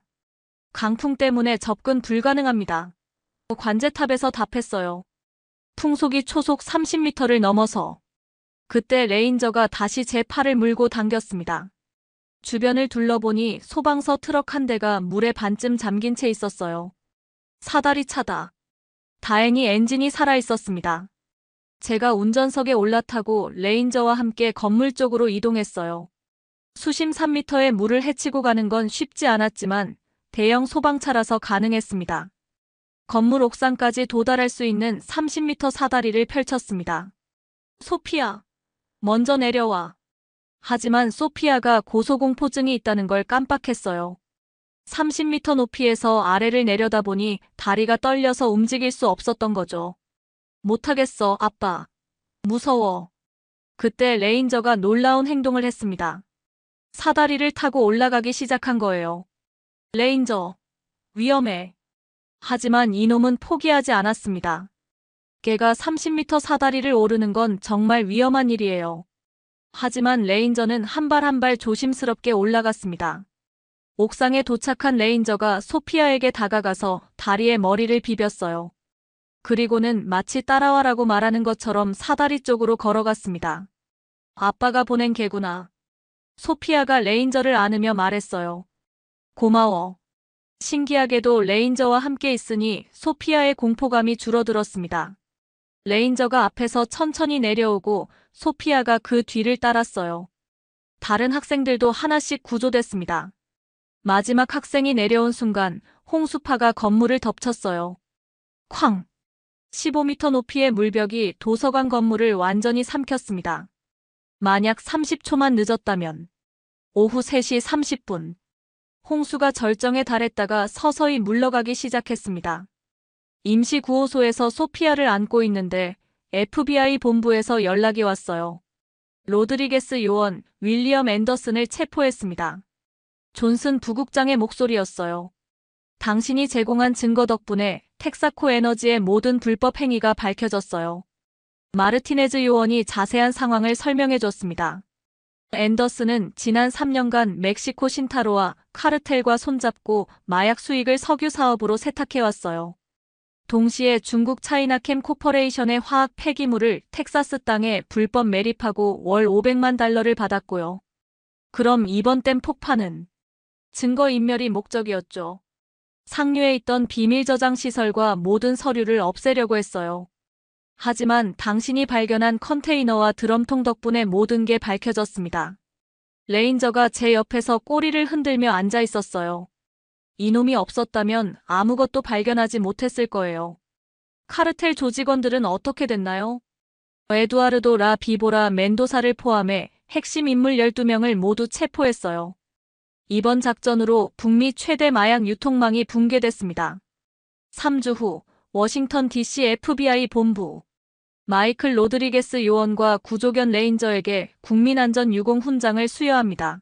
강풍 때문에 접근 불가능합니다. 관제탑에서 답했어요. 풍속이 초속 30m를 넘어서. 그때 레인저가 다시 제 팔을 물고 당겼습니다. 주변을 둘러보니 소방서 트럭 한 대가 물에 반쯤 잠긴 채 있었어요. 사다리 차다. 다행히 엔진이 살아있었습니다. 제가 운전석에 올라타고 레인저와 함께 건물 쪽으로 이동했어요. 수심 3m의 물을 헤치고 가는 건 쉽지 않았지만 대형 소방차라서 가능했습니다. 건물 옥상까지 도달할 수 있는 30m 사다리를 펼쳤습니다. 소피아, 먼저 내려와. 하지만 소피아가 고소공포증이 있다는 걸 깜빡했어요. 30m 높이에서 아래를 내려다보니 다리가 떨려서 움직일 수 없었던 거죠. 못하겠어, 아빠. 무서워. 그때 레인저가 놀라운 행동을 했습니다. 사다리를 타고 올라가기 시작한 거예요. 레인저, 위험해. 하지만 이놈은 포기하지 않았습니다. 걔가 30m 사다리를 오르는 건 정말 위험한 일이에요. 하지만 레인저는 한 발 한 발 조심스럽게 올라갔습니다. 옥상에 도착한 레인저가 소피아에게 다가가서 다리에 머리를 비볐어요. 그리고는 마치 따라와라고 말하는 것처럼 사다리 쪽으로 걸어갔습니다. 아빠가 보낸 개구나. 소피아가 레인저를 안으며 말했어요. 고마워. 신기하게도 레인저와 함께 있으니 소피아의 공포감이 줄어들었습니다. 레인저가 앞에서 천천히 내려오고 소피아가 그 뒤를 따랐어요. 다른 학생들도 하나씩 구조됐습니다. 마지막 학생이 내려온 순간 홍수파가 건물을 덮쳤어요. 쾅! 15m 높이의 물벽이 도서관 건물을 완전히 삼켰습니다. 만약 30초만 늦었다면 오후 3시 30분 홍수가 절정에 달했다가 서서히 물러가기 시작했습니다. 임시구호소에서 소피아를 안고 있는데 FBI 본부에서 연락이 왔어요. 로드리게스 요원 윌리엄 앤더슨을 체포했습니다. 존슨 부국장의 목소리였어요. 당신이 제공한 증거 덕분에 텍사코 에너지의 모든 불법 행위가 밝혀졌어요. 마르티네즈 요원이 자세한 상황을 설명해줬습니다. 앤더슨은 지난 3년간 멕시코 신타로와 카르텔과 손잡고 마약 수익을 석유 사업으로 세탁해왔어요. 동시에 중국 차이나캠 코퍼레이션의 화학 폐기물을 텍사스 땅에 불법 매립하고 월 500만 달러를 받았고요. 그럼 이번 댐 폭파는 증거인멸이 목적이었죠. 상류에 있던 비밀 저장 시설과 모든 서류를 없애려고 했어요. 하지만 당신이 발견한 컨테이너와 드럼통 덕분에 모든 게 밝혀졌습니다. 레인저가 제 옆에서 꼬리를 흔들며 앉아 있었어요. 이놈이 없었다면 아무것도 발견하지 못했을 거예요. 카르텔 조직원들은 어떻게 됐나요? 에두아르도 라 비보라 멘도사를 포함해 핵심 인물 12명을 모두 체포했어요. 이번 작전으로 북미 최대 마약 유통망이 붕괴됐습니다. 3주 후 워싱턴 DC FBI 본부 마이클 로드리게스 요원과 구조견 레인저에게 국민안전유공 훈장을 수여합니다.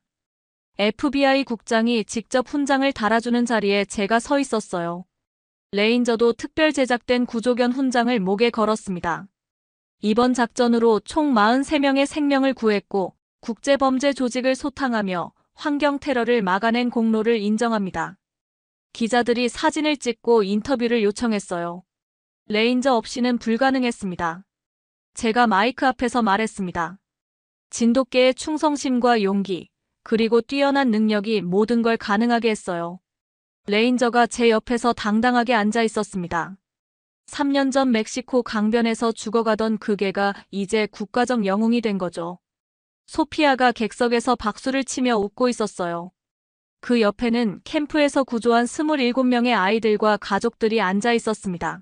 FBI 국장이 직접 훈장을 달아주는 자리에 제가 서 있었어요. 레인저도 특별 제작된 구조견 훈장을 목에 걸었습니다. 이번 작전으로 총 43명의 생명을 구했고 국제범죄 조직을 소탕하며 환경 테러를 막아낸 공로를 인정합니다. 기자들이 사진을 찍고 인터뷰를 요청했어요. 레인저 없이는 불가능했습니다. 제가 마이크 앞에서 말했습니다. 진돗개의 충성심과 용기, 그리고 뛰어난 능력이 모든 걸 가능하게 했어요. 레인저가 제 옆에서 당당하게 앉아 있었습니다. 3년 전 멕시코 강변에서 죽어가던 그 개가 이제 국가적 영웅이 된 거죠. 소피아가 객석에서 박수를 치며 웃고 있었어요. 그 옆에는 캠프에서 구조한 27명의 아이들과 가족들이 앉아 있었습니다.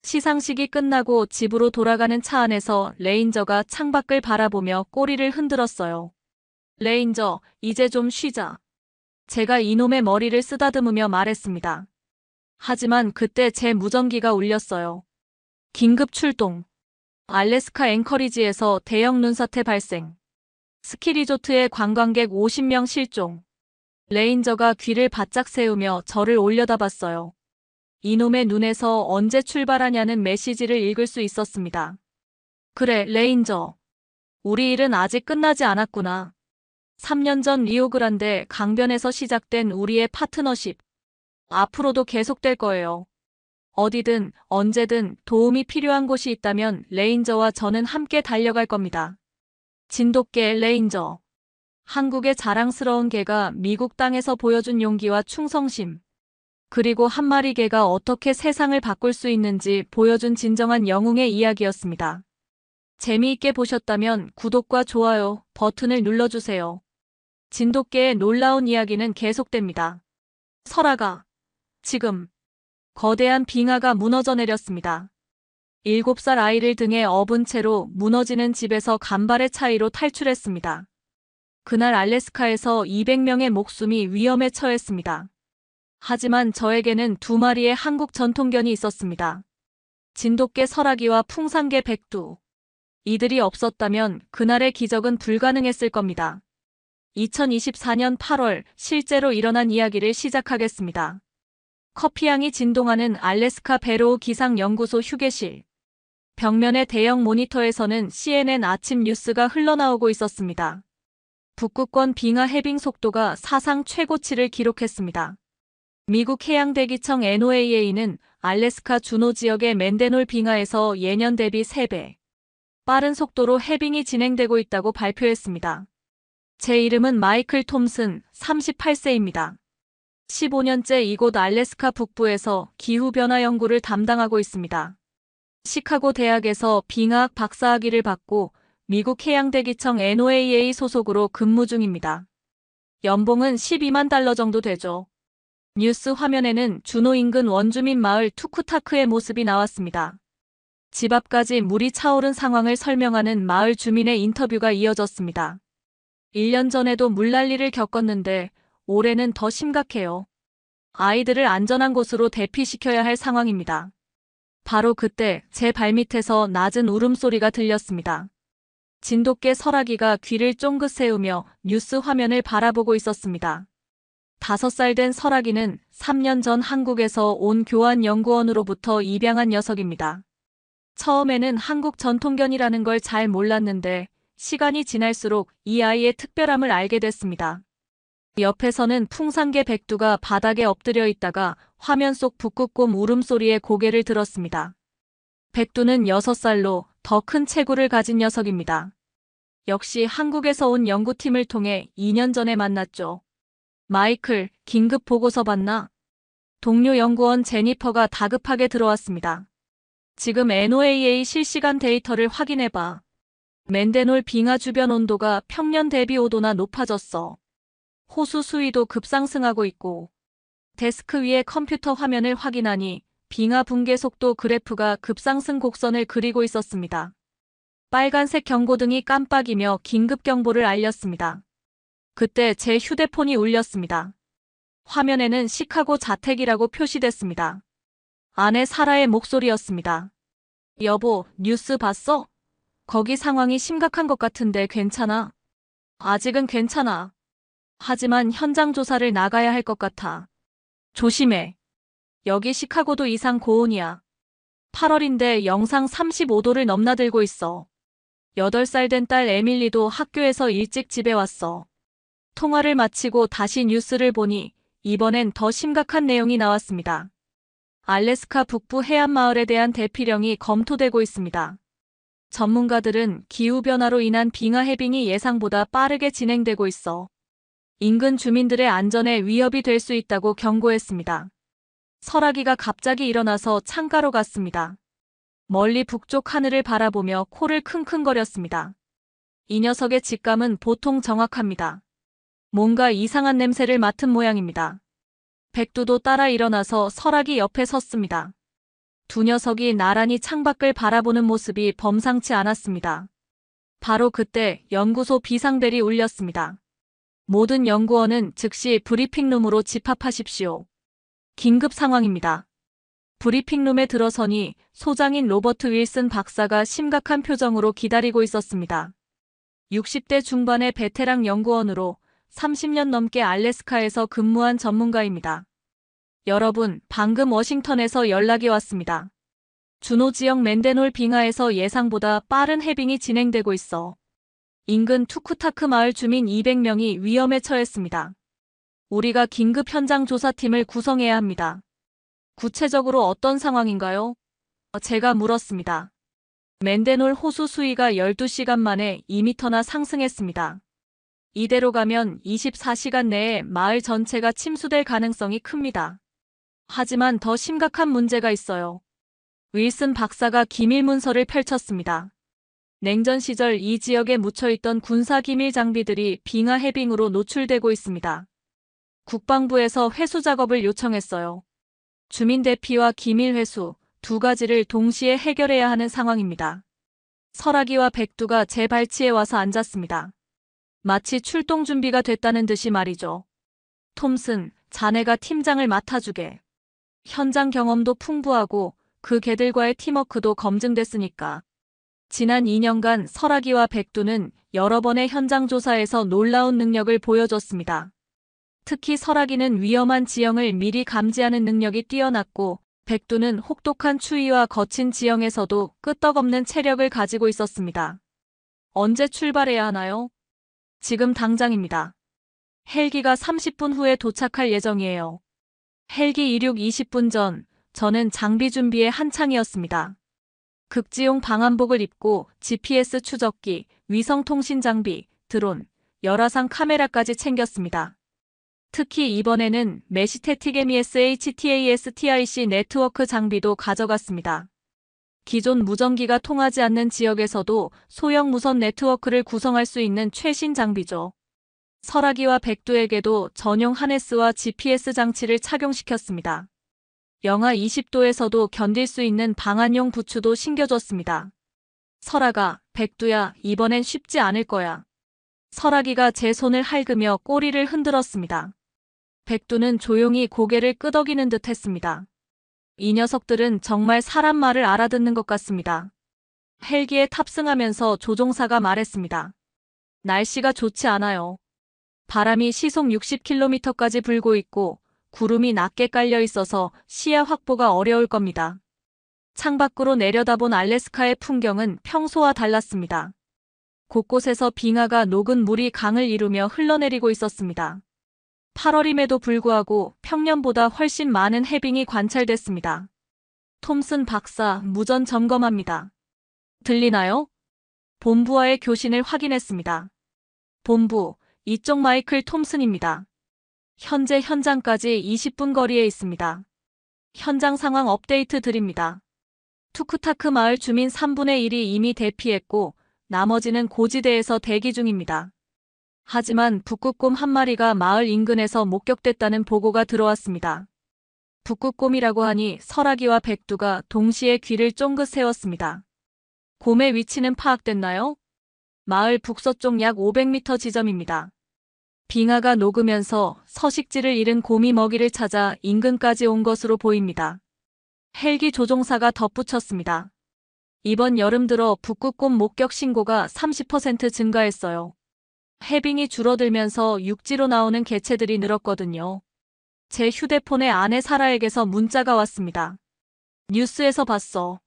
시상식이 끝나고 집으로 돌아가는 차 안에서 레인저가 창밖을 바라보며 꼬리를 흔들었어요. 레인저, 이제 좀 쉬자. 제가 이놈의 머리를 쓰다듬으며 말했습니다. 하지만 그때 제 무전기가 울렸어요. 긴급 출동. 알래스카 앵커리지에서 대형 눈사태 발생. 스키리조트의 관광객 50명 실종. 레인저가 귀를 바짝 세우며 저를 올려다봤어요. 이놈의 눈에서 언제 출발하냐는 메시지를 읽을 수 있었습니다. 그래, 레인저. 우리 일은 아직 끝나지 않았구나. 3년 전 리오그란데 강변에서 시작된 우리의 파트너십. 앞으로도 계속될 거예요. 어디든 언제든 도움이 필요한 곳이 있다면 레인저와 저는 함께 달려갈 겁니다. 진돗개 레인저. 한국의 자랑스러운 개가 미국 땅에서 보여준 용기와 충성심. 그리고 한 마리 개가 어떻게 세상을 바꿀 수 있는지 보여준 진정한 영웅의 이야기였습니다. 재미있게 보셨다면 구독과 좋아요 버튼을 눌러주세요. 진돗개의 놀라운 이야기는 계속됩니다. 설아가 지금 거대한 빙하가 무너져 내렸습니다. 7살 아이를 등에 업은 채로 무너지는 집에서 간발의 차이로 탈출했습니다. 그날 알래스카에서 200명의 목숨이 위험에 처했습니다. 하지만 저에게는 2마리의 한국 전통견이 있었습니다. 진돗개 설아기와 풍산개 백두. 이들이 없었다면 그날의 기적은 불가능했을 겁니다. 2024년 8월 실제로 일어난 이야기를 시작하겠습니다. 커피향이 진동하는 알래스카 베로우 기상연구소 휴게실. 벽면의 대형 모니터에서는 CNN 아침 뉴스가 흘러나오고 있었습니다. 북극권 빙하 해빙 속도가 사상 최고치를 기록했습니다. 미국 해양대기청 NOAA는 알래스카 주노 지역의 맨데놀 빙하에서 예년 대비 3배 빠른 속도로 해빙이 진행되고 있다고 발표했습니다. 제 이름은 마이클 톰슨, 38세입니다. 15년째 이곳 알래스카 북부에서 기후변화 연구를 담당하고 있습니다. 시카고 대학에서 빙하학 박사학위를 받고 미국 해양대기청 NOAA 소속으로 근무 중입니다. 연봉은 12만 달러 정도 되죠. 뉴스 화면에는 주노 인근 원주민 마을 투쿠타크의 모습이 나왔습니다. 집 앞까지 물이 차오른 상황을 설명하는 마을 주민의 인터뷰가 이어졌습니다. 1년 전에도 물난리를 겪었는데 올해는 더 심각해요. 아이들을 안전한 곳으로 대피시켜야 할 상황입니다. 바로 그때 제 발밑에서 낮은 울음소리가 들렸습니다. 진돗개 설아기가 귀를 쫑긋 세우며 뉴스 화면을 바라보고 있었습니다. 5살 된 설아기는 3년 전 한국에서 온 교환연구원으로부터 입양한 녀석입니다. 처음에는 한국 전통견이라는 걸 잘 몰랐는데 시간이 지날수록 이 아이의 특별함을 알게 됐습니다. 옆에서는 풍산개 백두가 바닥에 엎드려 있다가 화면 속 북극곰 울음소리에 고개를 들었습니다. 백두는 6살로 더 큰 체구를 가진 녀석입니다. 역시 한국에서 온 연구팀을 통해 2년 전에 만났죠. 마이클, 긴급 보고서 받나? 동료 연구원 제니퍼가 다급하게 들어왔습니다. 지금 NOAA 실시간 데이터를 확인해봐. 맨데놀 빙하 주변 온도가 평년 대비 5도나 높아졌어. 호수 수위도 급상승하고 있고, 데스크 위의 컴퓨터 화면을 확인하니 빙하 붕괴 속도 그래프가 급상승 곡선을 그리고 있었습니다. 빨간색 경고등이 깜빡이며 긴급 경보를 알렸습니다. 그때 제 휴대폰이 울렸습니다. 화면에는 시카고 자택이라고 표시됐습니다. 아내 사라의 목소리였습니다. 여보, 뉴스 봤어? 거기 상황이 심각한 것 같은데 괜찮아? 아직은 괜찮아. 하지만 현장 조사를 나가야 할 것 같아. 조심해. 여기 시카고도 이상 고온이야. 8월인데 영상 35도를 넘나들고 있어. 8살 된 딸 에밀리도 학교에서 일찍 집에 왔어. 통화를 마치고 다시 뉴스를 보니 이번엔 더 심각한 내용이 나왔습니다. 알래스카 북부 해안마을에 대한 대피령이 검토되고 있습니다. 전문가들은 기후변화로 인한 빙하 해빙이 예상보다 빠르게 진행되고 있어 인근 주민들의 안전에 위협이 될 수 있다고 경고했습니다. 설아기가 갑자기 일어나서 창가로 갔습니다. 멀리 북쪽 하늘을 바라보며 코를 킁킁거렸습니다. 이 녀석의 직감은 보통 정확합니다. 뭔가 이상한 냄새를 맡은 모양입니다. 백두도 따라 일어나서 설아기 옆에 섰습니다. 두 녀석이 나란히 창밖을 바라보는 모습이 범상치 않았습니다. 바로 그때 연구소 비상벨이 울렸습니다. 모든 연구원은 즉시 브리핑룸으로 집합하십시오. 긴급 상황입니다. 브리핑룸에 들어서니 소장인 로버트 윌슨 박사가 심각한 표정으로 기다리고 있었습니다. 60대 중반의 베테랑 연구원으로 30년 넘게 알래스카에서 근무한 전문가입니다. 여러분, 방금 워싱턴에서 연락이 왔습니다. 주노 지역 맨데놀 빙하에서 예상보다 빠른 해빙이 진행되고 있어 인근 투쿠타크 마을 주민 200명이 위험에 처했습니다. 우리가 긴급 현장 조사팀을 구성해야 합니다. 구체적으로 어떤 상황인가요? 제가 물었습니다. 맨데놀 호수 수위가 12시간 만에 2m나 상승했습니다. 이대로 가면 24시간 내에 마을 전체가 침수될 가능성이 큽니다. 하지만 더 심각한 문제가 있어요. 윌슨 박사가 기밀 문서를 펼쳤습니다. 냉전 시절 이 지역에 묻혀있던 군사 기밀 장비들이 빙하 해빙으로 노출되고 있습니다. 국방부에서 회수 작업을 요청했어요. 주민 대피와 기밀 회수 두 가지를 동시에 해결해야 하는 상황입니다. 설아기와 백두가 제 발치에 와서 앉았습니다. 마치 출동 준비가 됐다는 듯이 말이죠. 톰슨, 자네가 팀장을 맡아주게. 현장 경험도 풍부하고 그 개들과의 팀워크도 검증됐으니까. 지난 2년간 설아기와 백두는 여러 번의 현장 조사에서 놀라운 능력을 보여줬습니다. 특히 설아기는 위험한 지형을 미리 감지하는 능력이 뛰어났고 백두는 혹독한 추위와 거친 지형에서도 끄떡없는 체력을 가지고 있었습니다. 언제 출발해야 하나요? 지금 당장입니다. 헬기가 30분 후에 도착할 예정이에요. 헬기 이륙 20분 전, 저는 장비 준비에 한창이었습니다. 극지용 방한복을 입고 GPS 추적기, 위성통신 장비, 드론, 열화상 카메라까지 챙겼습니다. 특히 이번에는 메시테틱 MES HTAS-TIC 네트워크 장비도 가져갔습니다. 기존 무전기가 통하지 않는 지역에서도 소형 무선 네트워크를 구성할 수 있는 최신 장비죠. 설아기와 백두에게도 전용 하네스와 GPS 장치를 착용시켰습니다. 영하 20도에서도 견딜 수 있는 방한용 부츠도 신겨줬습니다. 설아가, 백두야, 이번엔 쉽지 않을 거야. 설아기가 제 손을 핥으며 꼬리를 흔들었습니다. 백두는 조용히 고개를 끄덕이는 듯 했습니다. 이 녀석들은 정말 사람 말을 알아듣는 것 같습니다. 헬기에 탑승하면서 조종사가 말했습니다. 날씨가 좋지 않아요. 바람이 시속 60km까지 불고 있고 구름이 낮게 깔려 있어서 시야 확보가 어려울 겁니다. 창밖으로 내려다본 알래스카의 풍경은 평소와 달랐습니다. 곳곳에서 빙하가 녹은 물이 강을 이루며 흘러내리고 있었습니다. 8월임에도 불구하고 평년보다 훨씬 많은 해빙이 관찰됐습니다. 톰슨 박사, 무전 점검합니다. 들리나요? 본부와의 교신을 확인했습니다. 본부, 이쪽 마이클 톰슨입니다. 현재 현장까지 20분 거리에 있습니다. 현장 상황 업데이트 드립니다. 투크타크 마을 주민 3분의 1이 이미 대피했고 나머지는 고지대에서 대기 중입니다. 하지만 북극곰 한 마리가 마을 인근에서 목격됐다는 보고가 들어왔습니다. 북극곰이라고 하니 설아기와 백두가 동시에 귀를 쫑긋 세웠습니다. 곰의 위치는 파악됐나요? 마을 북서쪽 약 500m 지점입니다. 빙하가 녹으면서 서식지를 잃은 곰이 먹이를 찾아 인근까지 온 것으로 보입니다. 헬기 조종사가 덧붙였습니다. 이번 여름 들어 북극곰 목격 신고가 30% 증가했어요. 해빙이 줄어들면서 육지로 나오는 개체들이 늘었거든요. 제 휴대폰에 아내 사라에게서 문자가 왔습니다. 뉴스에서 봤어.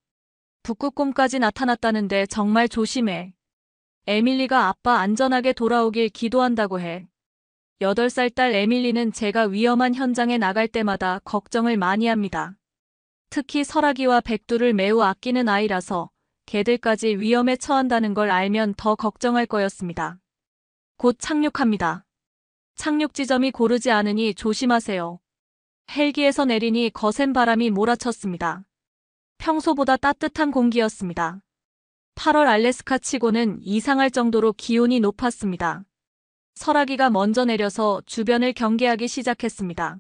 북극곰까지 나타났다는데 정말 조심해. 에밀리가 아빠 안전하게 돌아오길 기도한다고 해. 8살 딸 에밀리는 제가 위험한 현장에 나갈 때마다 걱정을 많이 합니다. 특히 설아기와 백두를 매우 아끼는 아이라서 개들까지 위험에 처한다는 걸 알면 더 걱정할 거였습니다. 곧 착륙합니다. 착륙 지점이 고르지 않으니 조심하세요. 헬기에서 내리니 거센 바람이 몰아쳤습니다. 평소보다 따뜻한 공기였습니다. 8월 알래스카 치고는 이상할 정도로 기온이 높았습니다. 설아기가 먼저 내려서 주변을 경계하기 시작했습니다.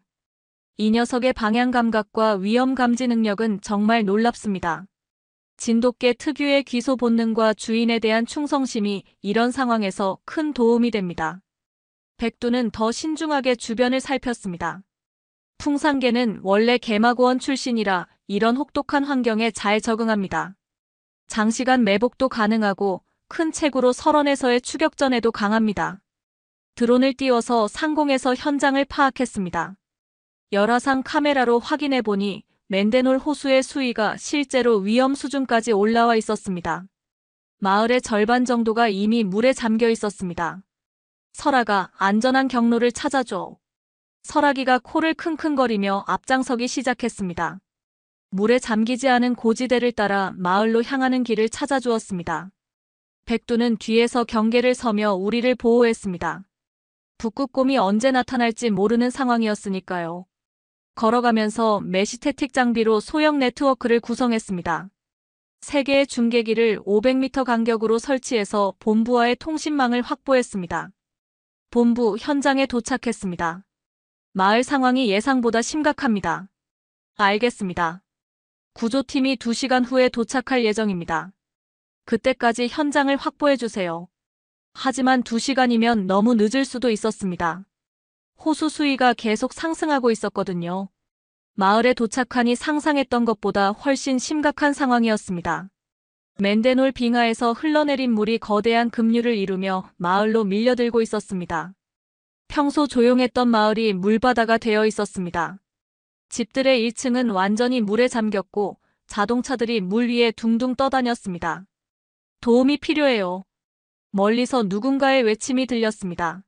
이 녀석의 방향 감각과 위험 감지 능력은 정말 놀랍습니다. 진돗개 특유의 귀소 본능과 주인에 대한 충성심이 이런 상황에서 큰 도움이 됩니다. 백두는 더 신중하게 주변을 살폈습니다. 풍산개는 원래 개마고원 출신이라 이런 혹독한 환경에 잘 적응합니다. 장시간 매복도 가능하고 큰 체구로 설원에서의 추격전에도 강합니다. 드론을 띄워서 상공에서 현장을 파악했습니다. 열화상 카메라로 확인해보니 맨데놀 호수의 수위가 실제로 위험 수준까지 올라와 있었습니다. 마을의 절반 정도가 이미 물에 잠겨 있었습니다. 설아가 안전한 경로를 찾아줘. 설아기가 코를 킁킁거리며 앞장서기 시작했습니다. 물에 잠기지 않은 고지대를 따라 마을로 향하는 길을 찾아주었습니다. 백두는 뒤에서 경계를 서며 우리를 보호했습니다. 북극곰이 언제 나타날지 모르는 상황이었으니까요. 걸어가면서 메시테틱 장비로 소형 네트워크를 구성했습니다. 3개의 중계기를 500m 간격으로 설치해서 본부와의 통신망을 확보했습니다. 본부 현장에 도착했습니다. 마을 상황이 예상보다 심각합니다. 알겠습니다. 구조팀이 2시간 후에 도착할 예정입니다. 그때까지 현장을 확보해주세요. 하지만 2시간이면 너무 늦을 수도 있었습니다. 호수 수위가 계속 상승하고 있었거든요. 마을에 도착하니 상상했던 것보다 훨씬 심각한 상황이었습니다. 맨데놀 빙하에서 흘러내린 물이 거대한 급류를 이루며 마을로 밀려들고 있었습니다. 평소 조용했던 마을이 물바다가 되어 있었습니다. 집들의 1층은 완전히 물에 잠겼고 자동차들이 물 위에 둥둥 떠다녔습니다. 도움이 필요해요. 멀리서 누군가의 외침이 들렸습니다.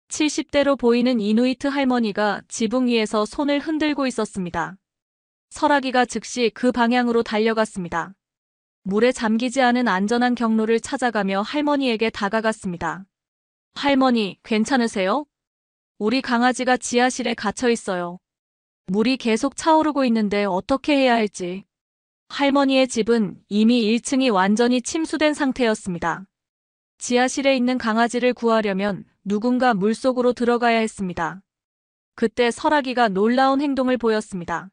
70대로 보이는 이누이트 할머니가 지붕 위에서 손을 흔들고 있었습니다. 설아기가 즉시 그 방향으로 달려갔습니다. 물에 잠기지 않은 안전한 경로를 찾아가며 할머니에게 다가갔습니다. 할머니, 괜찮으세요? 우리 강아지가 지하실에 갇혀 있어요. 물이 계속 차오르고 있는데 어떻게 해야 할지. 할머니의 집은 이미 1층이 완전히 침수된 상태였습니다. 지하실에 있는 강아지를 구하려면 누군가 물속으로 들어가야 했습니다. 그때 설아기가 놀라운 행동을 보였습니다.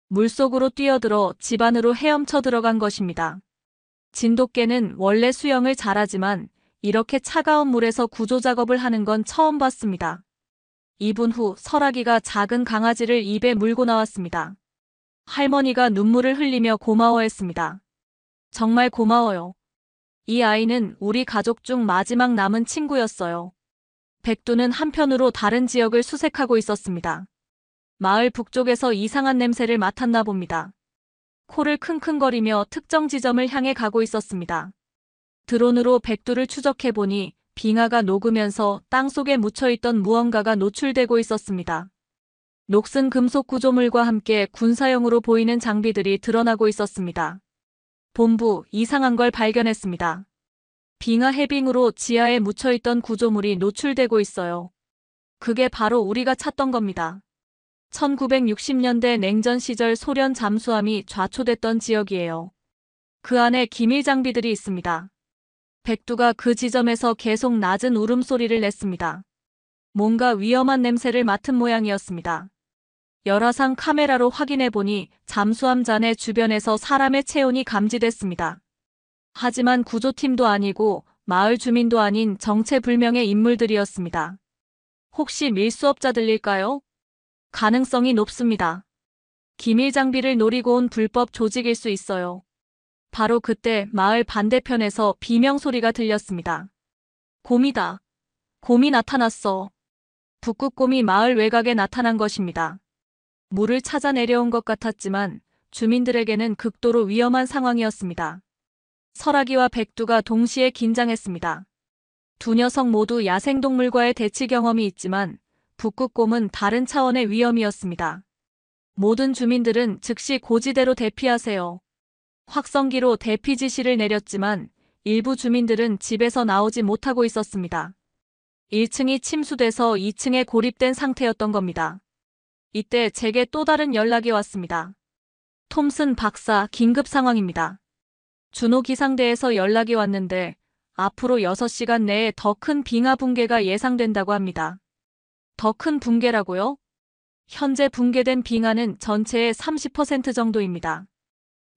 물속으로 뛰어들어 집 안으로 헤엄쳐 들어간 것입니다. 진돗개는 원래 수영을 잘하지만 이렇게 차가운 물에서 구조 작업을 하는 건 처음 봤습니다. 2분 후 설아기가 작은 강아지를 입에 물고 나왔습니다. 할머니가 눈물을 흘리며 고마워했습니다. 정말 고마워요. 이 아이는 우리 가족 중 마지막 남은 친구였어요. 백두는 한편으로 다른 지역을 수색하고 있었습니다. 마을 북쪽에서 이상한 냄새를 맡았나 봅니다. 코를 킁킁거리며 특정 지점을 향해 가고 있었습니다. 드론으로 백두를 추적해보니 빙하가 녹으면서 땅속에 묻혀있던 무언가가 노출되고 있었습니다. 녹슨 금속 구조물과 함께 군사용으로 보이는 장비들이 드러나고 있었습니다. 본부, 이상한 걸 발견했습니다. 빙하 해빙으로 지하에 묻혀있던 구조물이 노출되고 있어요. 그게 바로 우리가 찾던 겁니다. 1960년대 냉전 시절 소련 잠수함이 좌초됐던 지역이에요. 그 안에 기밀 장비들이 있습니다. 백두가 그 지점에서 계속 낮은 울음소리를 냈습니다. 뭔가 위험한 냄새를 맡은 모양이었습니다. 열화상 카메라로 확인해보니 잠수함 잔해 주변에서 사람의 체온이 감지됐습니다. 하지만 구조팀도 아니고 마을 주민도 아닌 정체불명의 인물들이었습니다. 혹시 밀수업자들일까요? 가능성이 높습니다. 기밀 장비를 노리고 온 불법 조직일 수 있어요. 바로 그때 마을 반대편에서 비명 소리가 들렸습니다. 곰이다. 곰이 나타났어. 북극곰이 마을 외곽에 나타난 것입니다. 물을 찾아 내려온 것 같았지만 주민들에게는 극도로 위험한 상황이었습니다. 설아기와 백두가 동시에 긴장했습니다. 두 녀석 모두 야생동물과의 대치 경험이 있지만 북극곰은 다른 차원의 위험이었습니다. 모든 주민들은 즉시 고지대로 대피하세요. 확성기로 대피 지시를 내렸지만 일부 주민들은 집에서 나오지 못하고 있었습니다. 1층이 침수돼서 2층에 고립된 상태였던 겁니다. 이때 제게 또 다른 연락이 왔습니다. 톰슨 박사, 긴급 상황입니다. 준호 기상대에서 연락이 왔는데 앞으로 6시간 내에 더 큰 빙하 붕괴가 예상된다고 합니다. 더 큰 붕괴라고요? 현재 붕괴된 빙하는 전체의 30% 정도입니다.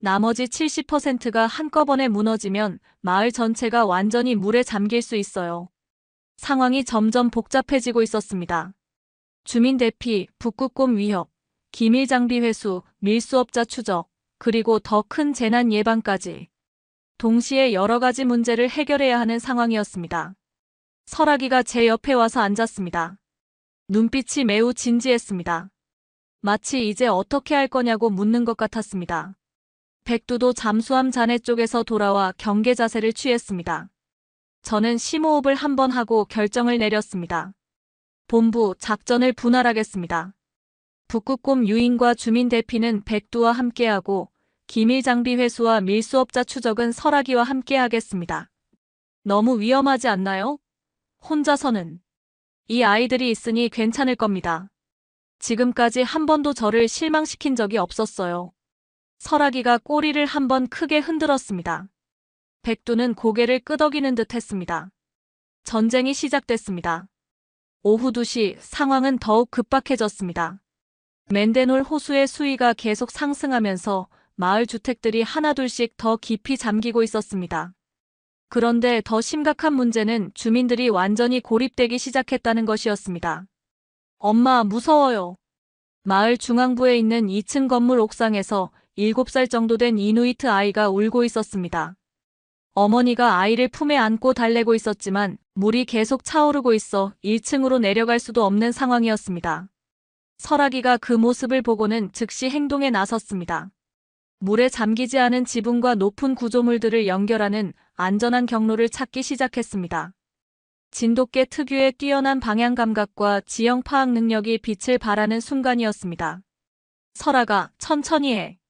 나머지 70%가 한꺼번에 무너지면 마을 전체가 완전히 물에 잠길 수 있어요. 상황이 점점 복잡해지고 있었습니다. 주민 대피, 북극곰 위협, 기밀 장비 회수, 밀수업자 추적, 그리고 더 큰 재난 예방까지. 동시에 여러 가지 문제를 해결해야 하는 상황이었습니다. 설아기가 제 옆에 와서 앉았습니다. 눈빛이 매우 진지했습니다. 마치 이제 어떻게 할 거냐고 묻는 것 같았습니다. 백두도 잠수함 잔해 쪽에서 돌아와 경계 자세를 취했습니다. 저는 심호흡을 한번 하고 결정을 내렸습니다. 본부, 작전을 분할하겠습니다. 북극곰 유인과 주민 대피는 백두와 함께하고 기밀 장비 회수와 밀수업자 추적은 설아기와 함께하겠습니다. 너무 위험하지 않나요? 혼자서는. 이 아이들이 있으니 괜찮을 겁니다. 지금까지 한 번도 저를 실망시킨 적이 없었어요. 설아기가 꼬리를 한번 크게 흔들었습니다. 백두는 고개를 끄덕이는 듯 했습니다. 전쟁이 시작됐습니다. 오후 2시 상황은 더욱 급박해졌습니다. 맨데놀 호수의 수위가 계속 상승하면서 마을 주택들이 하나둘씩 더 깊이 잠기고 있었습니다. 그런데 더 심각한 문제는 주민들이 완전히 고립되기 시작했다는 것이었습니다. 엄마, 무서워요. 마을 중앙부에 있는 2층 건물 옥상에서 7살 정도 된 이누이트 아이가 울고 있었습니다. 어머니가 아이를 품에 안고 달래고 있었지만 물이 계속 차오르고 있어 1층으로 내려갈 수도 없는 상황이었습니다. 설아기가 그 모습을 보고는 즉시 행동에 나섰습니다. 물에 잠기지 않은 지붕과 높은 구조물들을 연결하는 안전한 경로를 찾기 시작했습니다. 진돗개 특유의 뛰어난 방향 감각과 지형 파악 능력이 빛을 발하는 순간이었습니다. 설아가, 천천히 해.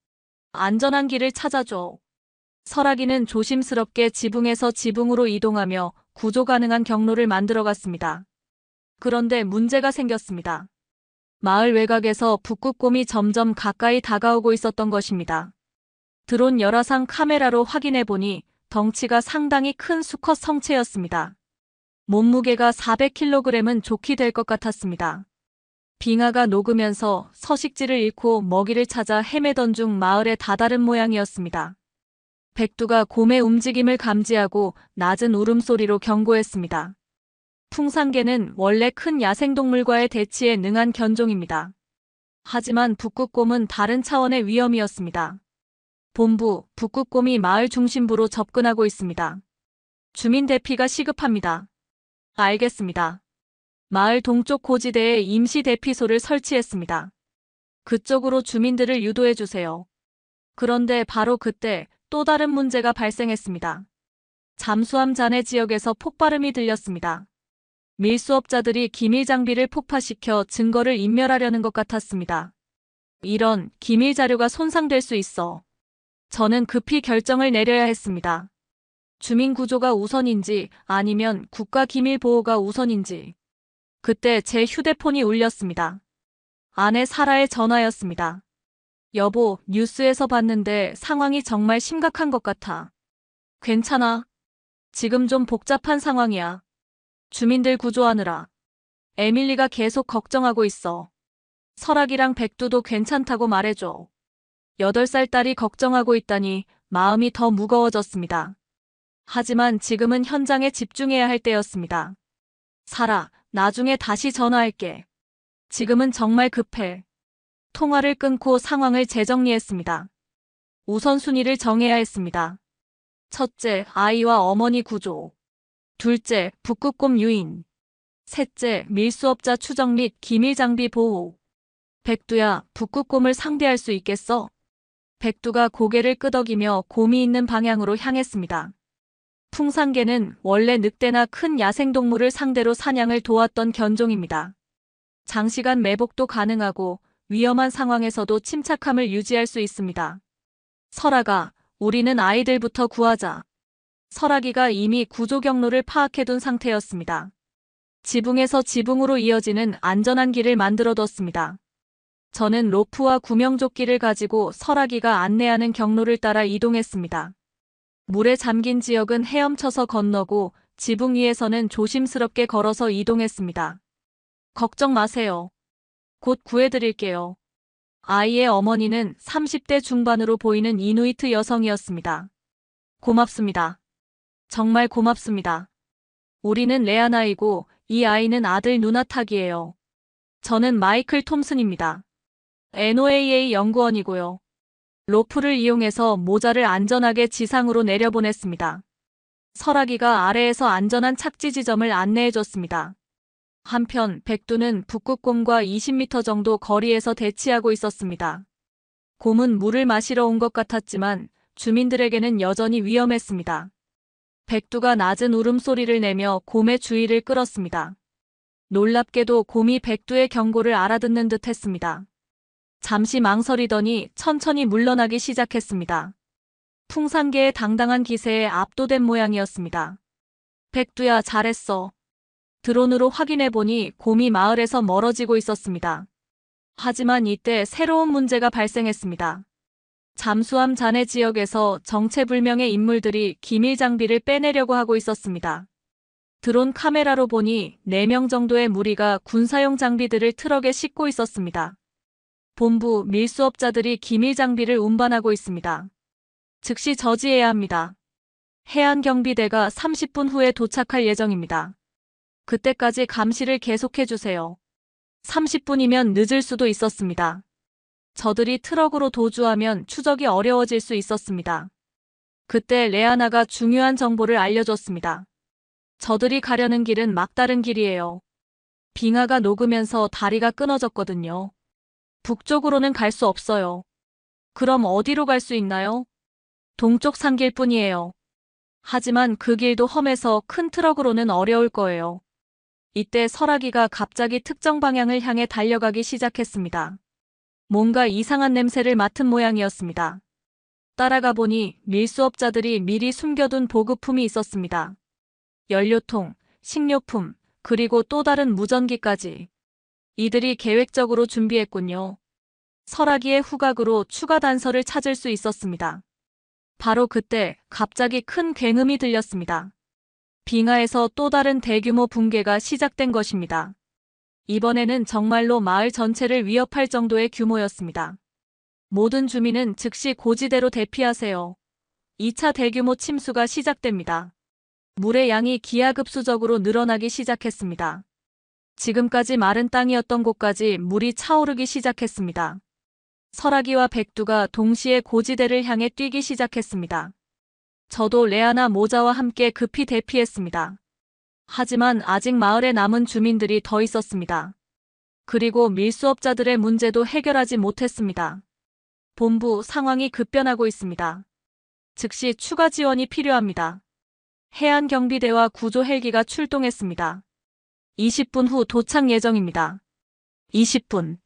안전한 길을 찾아줘. 설아기는 조심스럽게 지붕에서 지붕으로 이동하며 구조 가능한 경로를 만들어갔습니다. 그런데 문제가 생겼습니다. 마을 외곽에서 북극곰이 점점 가까이 다가오고 있었던 것입니다. 드론 열화상 카메라로 확인해보니 덩치가 상당히 큰 수컷 성체였습니다. 몸무게가 400kg은 좋게 될 것 같았습니다. 빙하가 녹으면서 서식지를 잃고 먹이를 찾아 헤매던 중 마을에 다다른 모양이었습니다. 백두가 곰의 움직임을 감지하고 낮은 울음소리로 경고했습니다. 풍산개는 원래 큰 야생동물과의 대치에 능한 견종입니다. 하지만 북극곰은 다른 차원의 위험이었습니다. 본부, 북극곰이 마을 중심부로 접근하고 있습니다. 주민 대피가 시급합니다. 알겠습니다. 마을 동쪽 고지대에 임시 대피소를 설치했습니다. 그쪽으로 주민들을 유도해주세요. 그런데 바로 그때 또 다른 문제가 발생했습니다. 잠수함 잔해 지역에서 폭발음이 들렸습니다. 밀수업자들이 기밀 장비를 폭파시켜 증거를 인멸하려는 것 같았습니다. 이런 기밀 자료가 손상될 수 있어. 저는 급히 결정을 내려야 했습니다. 주민 구조가 우선인지 아니면 국가 기밀 보호가 우선인지. 그때 제 휴대폰이 울렸습니다. 아내 사라의 전화였습니다. 여보, 뉴스에서 봤는데 상황이 정말 심각한 것 같아. 괜찮아. 지금 좀 복잡한 상황이야. 주민들 구조하느라. 에밀리가 계속 걱정하고 있어. 설악이랑 백두도 괜찮다고 말해줘. 8살 딸이 걱정하고 있다니 마음이 더 무거워졌습니다. 하지만 지금은 현장에 집중해야 할 때였습니다. 살아, 나중에 다시 전화할게. 지금은 정말 급해. 통화를 끊고 상황을 재정리했습니다. 우선순위를 정해야 했습니다. 첫째, 아이와 어머니 구조. 둘째, 북극곰 유인. 셋째, 밀수업자 추적 및 기밀 장비 보호. 백두야, 북극곰을 상대할 수 있겠어? 백두가 고개를 끄덕이며 곰이 있는 방향으로 향했습니다. 풍산개는 원래 늑대나 큰 야생동물을 상대로 사냥을 도왔던 견종입니다. 장시간 매복도 가능하고 위험한 상황에서도 침착함을 유지할 수 있습니다. 설아가, 우리는 아이들부터 구하자. 설아기가 이미 구조 경로를 파악해둔 상태였습니다. 지붕에서 지붕으로 이어지는 안전한 길을 만들어뒀습니다. 저는 로프와 구명조끼를 가지고 설아기가 안내하는 경로를 따라 이동했습니다. 물에 잠긴 지역은 헤엄쳐서 건너고 지붕 위에서는 조심스럽게 걸어서 이동했습니다. 걱정 마세요. 곧 구해드릴게요. 아이의 어머니는 30대 중반으로 보이는 이누이트 여성이었습니다. 고맙습니다. 정말 고맙습니다. 우리는 레아나이고 이 아이는 아들 누나탁이에요. 저는 마이클 톰슨입니다. NOAA 연구원이고요. 로프를 이용해서 모자를 안전하게 지상으로 내려보냈습니다. 설아기가 아래에서 안전한 착지 지점을 안내해줬습니다. 한편 백두는 북극곰과 20m 정도 거리에서 대치하고 있었습니다. 곰은 물을 마시러 온 것 같았지만 주민들에게는 여전히 위험했습니다. 백두가 낮은 울음소리를 내며 곰의 주의를 끌었습니다. 놀랍게도 곰이 백두의 경고를 알아듣는 듯 했습니다. 잠시 망설이더니 천천히 물러나기 시작했습니다. 풍산개의 당당한 기세에 압도된 모양이었습니다. 백두야, 잘했어. 드론으로 확인해보니 곰이 마을에서 멀어지고 있었습니다. 하지만 이때 새로운 문제가 발생했습니다. 잠수함 잔해 지역에서 정체불명의 인물들이 기밀 장비를 빼내려고 하고 있었습니다. 드론 카메라로 보니 4명 정도의 무리가 군사용 장비들을 트럭에 싣고 있었습니다. 본부 밀수업자들이 기밀 장비를 운반하고 있습니다. 즉시 저지해야 합니다. 해안경비대가 30분 후에 도착할 예정입니다. 그때까지 감시를 계속해주세요. 30분이면 늦을 수도 있었습니다. 저들이 트럭으로 도주하면 추적이 어려워질 수 있었습니다. 그때 레아나가 중요한 정보를 알려줬습니다. 저들이 가려는 길은 막다른 길이에요. 빙하가 녹으면서 다리가 끊어졌거든요. 북쪽으로는 갈 수 없어요. 그럼 어디로 갈 수 있나요? 동쪽 산길뿐이에요. 하지만 그 길도 험해서 큰 트럭으로는 어려울 거예요. 이때 설아기가 갑자기 특정 방향을 향해 달려가기 시작했습니다. 뭔가 이상한 냄새를 맡은 모양이었습니다. 따라가 보니 밀수업자들이 미리 숨겨둔 보급품이 있었습니다. 연료통, 식료품, 그리고 또 다른 무전기까지. 이들이 계획적으로 준비했군요. 설아기의 후각으로 추가 단서를 찾을 수 있었습니다. 바로 그때 갑자기 큰 굉음이 들렸습니다. 빙하에서 또 다른 대규모 붕괴가 시작된 것입니다. 이번에는 정말로 마을 전체를 위협할 정도의 규모였습니다. 모든 주민은 즉시 고지대로 대피하세요. 2차 대규모 침수가 시작됩니다. 물의 양이 기하급수적으로 늘어나기 시작했습니다. 지금까지 마른 땅이었던 곳까지 물이 차오르기 시작했습니다. 설아기와 백두가 동시에 고지대를 향해 뛰기 시작했습니다. 저도 레아나 모자와 함께 급히 대피했습니다. 하지만 아직 마을에 남은 주민들이 더 있었습니다. 그리고 밀수업자들의 문제도 해결하지 못했습니다. 본부, 상황이 급변하고 있습니다. 즉시 추가 지원이 필요합니다. 해안경비대와 구조 헬기가 출동했습니다. 20분 후 도착 예정입니다. 20분.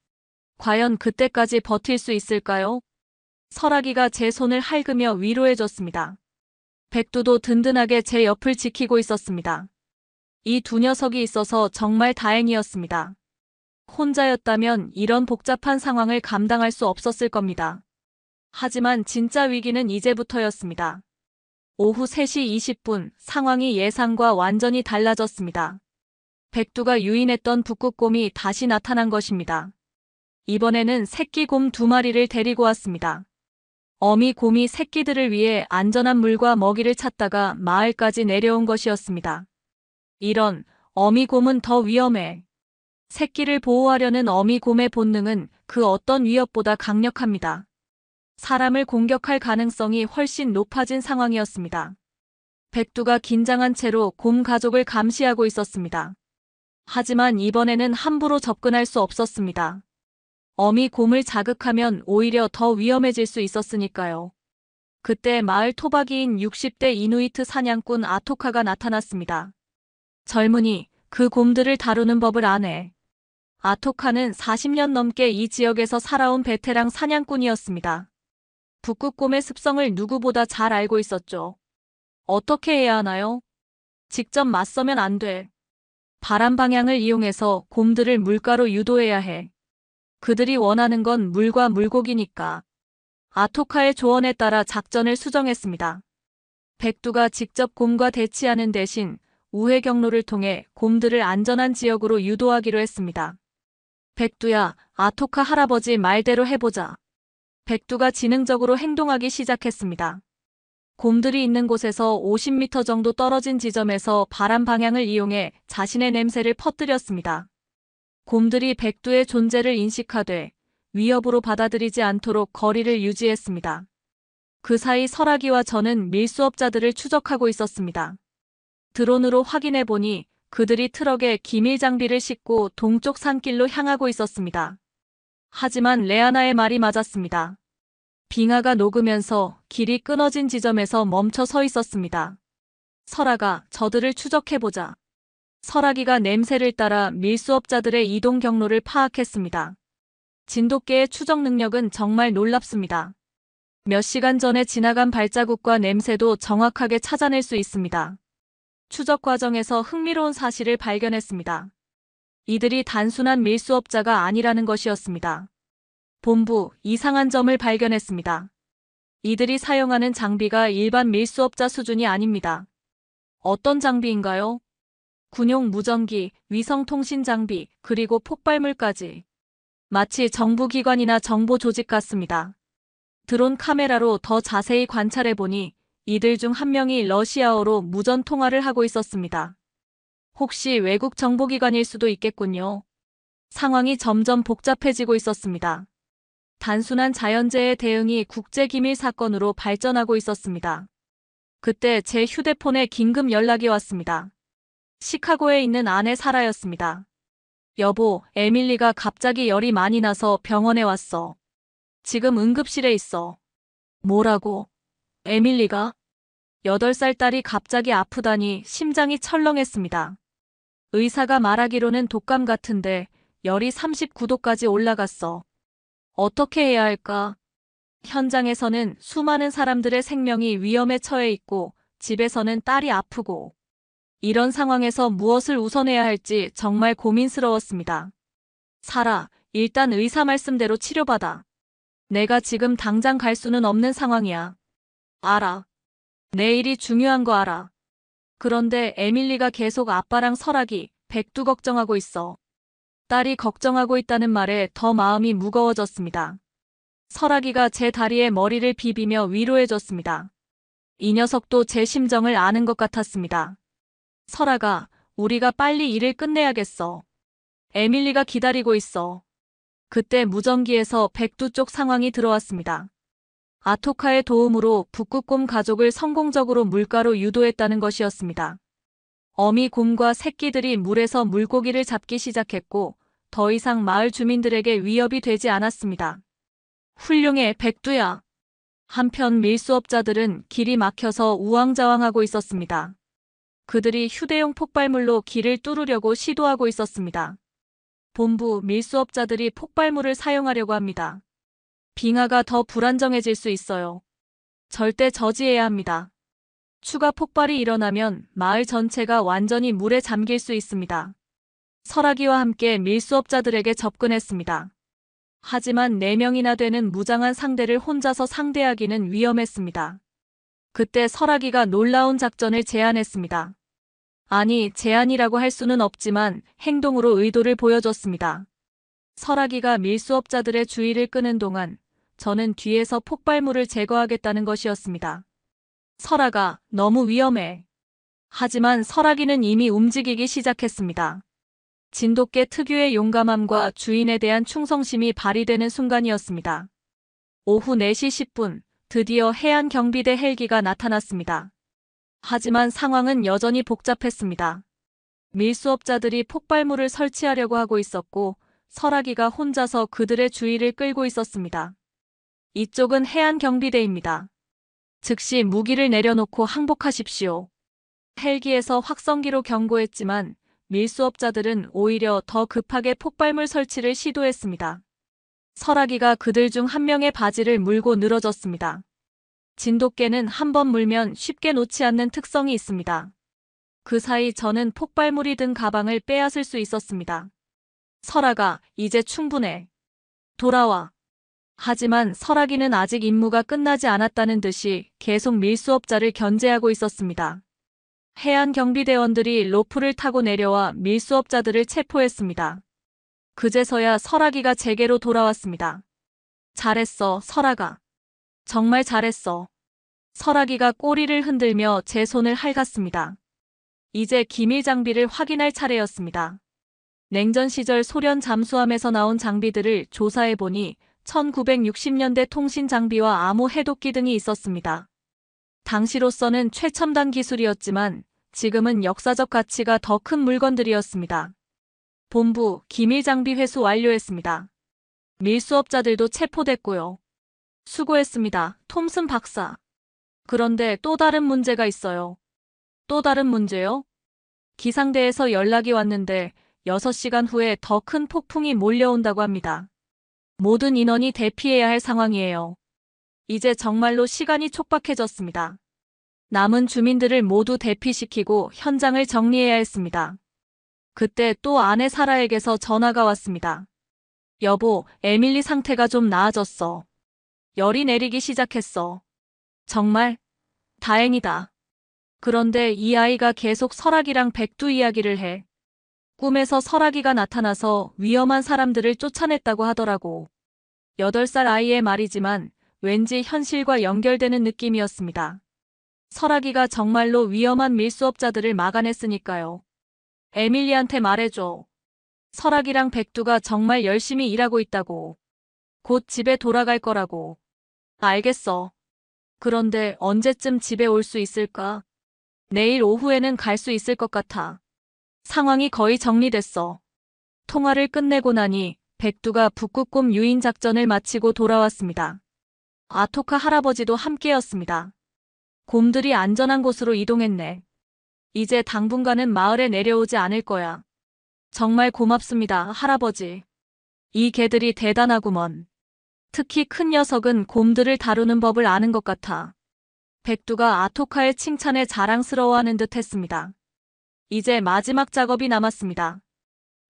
과연 그때까지 버틸 수 있을까요? 설아기가 제 손을 할그며 위로해줬습니다. 백두도 든든하게 제 옆을 지키고 있었습니다. 이 두 녀석이 있어서 정말 다행이었습니다. 혼자였다면 이런 복잡한 상황을 감당할 수 없었을 겁니다. 하지만 진짜 위기는 이제부터였습니다. 오후 3시 20분 상황이 예상과 완전히 달라졌습니다. 백두가 유인했던 북극곰이 다시 나타난 것입니다. 이번에는 새끼 곰 2마리를 데리고 왔습니다. 어미 곰이 새끼들을 위해 안전한 물과 먹이를 찾다가 마을까지 내려온 것이었습니다. 이런, 어미 곰은 더 위험해. 새끼를 보호하려는 어미 곰의 본능은 그 어떤 위협보다 강력합니다. 사람을 공격할 가능성이 훨씬 높아진 상황이었습니다. 백두가 긴장한 채로 곰 가족을 감시하고 있었습니다. 하지만 이번에는 함부로 접근할 수 없었습니다. 어미 곰을 자극하면 오히려 더 위험해질 수 있었으니까요. 그때 마을 토박이인 60대 이누이트 사냥꾼 아토카가 나타났습니다. 젊은이, 그 곰들을 다루는 법을 아네. 아토카는 40년 넘게 이 지역에서 살아온 베테랑 사냥꾼이었습니다. 북극곰의 습성을 누구보다 잘 알고 있었죠. 어떻게 해야 하나요? 직접 맞서면 안 돼. 바람 방향을 이용해서 곰들을 물가로 유도해야 해. 그들이 원하는 건 물과 물고기니까. 아토카의 조언에 따라 작전을 수정했습니다. 백두가 직접 곰과 대치하는 대신 우회 경로를 통해 곰들을 안전한 지역으로 유도하기로 했습니다. 백두야, 아토카 할아버지 말대로 해보자. 백두가 지능적으로 행동하기 시작했습니다. 곰들이 있는 곳에서 50m 정도 떨어진 지점에서 바람 방향을 이용해 자신의 냄새를 퍼뜨렸습니다. 곰들이 백두의 존재를 인식하되 위협으로 받아들이지 않도록 거리를 유지했습니다. 그 사이 설아기와 저는 밀수업자들을 추적하고 있었습니다. 드론으로 확인해보니 그들이 트럭에 기밀 장비를 싣고 동쪽 산길로 향하고 있었습니다. 하지만 레아나의 말이 맞았습니다. 빙하가 녹으면서 길이 끊어진 지점에서 멈춰 서 있었습니다. 설아가, 저들을 추적해보자. 설아기가 냄새를 따라 밀수업자들의 이동 경로를 파악했습니다. 진돗개의 추적 능력은 정말 놀랍습니다. 몇 시간 전에 지나간 발자국과 냄새도 정확하게 찾아낼 수 있습니다. 추적 과정에서 흥미로운 사실을 발견했습니다. 이들이 단순한 밀수업자가 아니라는 것이었습니다. 본부, 이상한 점을 발견했습니다. 이들이 사용하는 장비가 일반 밀수업자 수준이 아닙니다. 어떤 장비인가요? 군용 무전기, 위성통신 장비, 그리고 폭발물까지. 마치 정부기관이나 정보 조직 같습니다. 드론 카메라로 더 자세히 관찰해보니 이들 중 한 명이 러시아어로 무전 통화를 하고 있었습니다. 혹시 외국 정보기관일 수도 있겠군요. 상황이 점점 복잡해지고 있었습니다. 단순한 자연재해 대응이 국제기밀 사건으로 발전하고 있었습니다. 그때 제 휴대폰에 긴급 연락이 왔습니다. 시카고에 있는 아내 사라였습니다. 여보, 에밀리가 갑자기 열이 많이 나서 병원에 왔어. 지금 응급실에 있어. 뭐라고? 에밀리가? 8살 딸이 갑자기 아프다니 심장이 철렁했습니다. 의사가 말하기로는 독감 같은데 열이 39도까지 올라갔어. 어떻게 해야 할까? 현장에서는 수많은 사람들의 생명이 위험에 처해 있고 집에서는 딸이 아프고 이런 상황에서 무엇을 우선해야 할지 정말 고민스러웠습니다. 사라, 일단 의사 말씀대로 치료받아. 내가 지금 당장 갈 수는 없는 상황이야. 알아. 내일이 중요한 거 알아. 그런데 에밀리가 계속 아빠랑 설아기, 백두 걱정하고 있어. 딸이 걱정하고 있다는 말에 더 마음이 무거워졌습니다. 설아기가 제 다리에 머리를 비비며 위로해줬습니다. 이 녀석도 제 심정을 아는 것 같았습니다. 설아가, 우리가 빨리 일을 끝내야겠어. 에밀리가 기다리고 있어. 그때 무전기에서 백두 쪽 상황이 들어왔습니다. 아토카의 도움으로 북극곰 가족을 성공적으로 물가로 유도했다는 것이었습니다. 어미 곰과 새끼들이 물에서 물고기를 잡기 시작했고 더 이상 마을 주민들에게 위협이 되지 않았습니다. 훌륭해, 백두야. 한편 밀수업자들은 길이 막혀서 우왕좌왕하고 있었습니다. 그들이 휴대용 폭발물로 길을 뚫으려고 시도하고 있었습니다. 본부, 밀수업자들이 폭발물을 사용하려고 합니다. 빙하가 더 불안정해질 수 있어요. 절대 저지해야 합니다. 추가 폭발이 일어나면 마을 전체가 완전히 물에 잠길 수 있습니다. 설아기와 함께 밀수업자들에게 접근했습니다. 하지만 4명이나 되는 무장한 상대를 혼자서 상대하기는 위험했습니다. 그때 설아기가 놀라운 작전을 제안했습니다. 아니, 제안이라고 할 수는 없지만 행동으로 의도를 보여줬습니다. 설아기가 밀수업자들의 주의를 끄는 동안 저는 뒤에서 폭발물을 제거하겠다는 것이었습니다. 설아가, 너무 위험해. 하지만 설아기는 이미 움직이기 시작했습니다. 진돗개 특유의 용감함과 주인에 대한 충성심이 발휘되는 순간이었습니다. 오후 4시 10분, 드디어 해안경비대 헬기가 나타났습니다. 하지만 상황은 여전히 복잡했습니다. 밀수업자들이 폭발물을 설치하려고 하고 있었고, 설아기가 혼자서 그들의 주의를 끌고 있었습니다. 이쪽은 해안경비대입니다. 즉시 무기를 내려놓고 항복하십시오. 헬기에서 확성기로 경고했지만 밀수업자들은 오히려 더 급하게 폭발물 설치를 시도했습니다. 설아기가 그들 중 한 명의 바지를 물고 늘어졌습니다. 진돗개는 한 번 물면 쉽게 놓지 않는 특성이 있습니다. 그 사이 저는 폭발물이 든 가방을 빼앗을 수 있었습니다. 설아가, 이제 충분해. 돌아와. 하지만 설아기는 아직 임무가 끝나지 않았다는 듯이 계속 밀수업자를 견제하고 있었습니다. 해안경비대원들이 로프를 타고 내려와 밀수업자들을 체포했습니다. 그제서야 설아기가 제게로 돌아왔습니다. 잘했어, 설아가. 정말 잘했어. 설아기가 꼬리를 흔들며 제 손을 핥았습니다. 이제 기밀 장비를 확인할 차례였습니다. 냉전 시절 소련 잠수함에서 나온 장비들을 조사해보니 1960년대 통신 장비와 암호 해독기 등이 있었습니다. 당시로서는 최첨단 기술이었지만 지금은 역사적 가치가 더 큰 물건들이었습니다. 본부, 기밀 장비 회수 완료했습니다. 밀수업자들도 체포됐고요. 수고했습니다, 톰슨 박사. 그런데 또 다른 문제가 있어요. 또 다른 문제요? 기상대에서 연락이 왔는데 6시간 후에 더 큰 폭풍이 몰려온다고 합니다. 모든 인원이 대피해야 할 상황이에요. 이제 정말로 시간이 촉박해졌습니다. 남은 주민들을 모두 대피시키고 현장을 정리해야 했습니다. 그때 또 아내 사라에게서 전화가 왔습니다. 여보, 에밀리 상태가 좀 나아졌어. 열이 내리기 시작했어. 정말? 다행이다. 그런데 이 아이가 계속 설아기랑 백두 이야기를 해. 꿈에서 설아기가 나타나서 위험한 사람들을 쫓아냈다고 하더라고. 8살 아이의 말이지만 왠지 현실과 연결되는 느낌이었습니다. 설아기가 정말로 위험한 밀수업자들을 막아냈으니까요. 에밀리한테 말해줘. 설아기랑 백두가 정말 열심히 일하고 있다고. 곧 집에 돌아갈 거라고. 알겠어. 그런데 언제쯤 집에 올 수 있을까? 내일 오후에는 갈 수 있을 것 같아. 상황이 거의 정리됐어. 통화를 끝내고 나니 백두가 북극곰 유인 작전을 마치고 돌아왔습니다. 아토카 할아버지도 함께였습니다. 곰들이 안전한 곳으로 이동했네. 이제 당분간은 마을에 내려오지 않을 거야. 정말 고맙습니다, 할아버지. 이 개들이 대단하구먼. 특히 큰 녀석은 곰들을 다루는 법을 아는 것 같아. 백두가 아토카의 칭찬에 자랑스러워하는 듯 했습니다. 이제 마지막 작업이 남았습니다.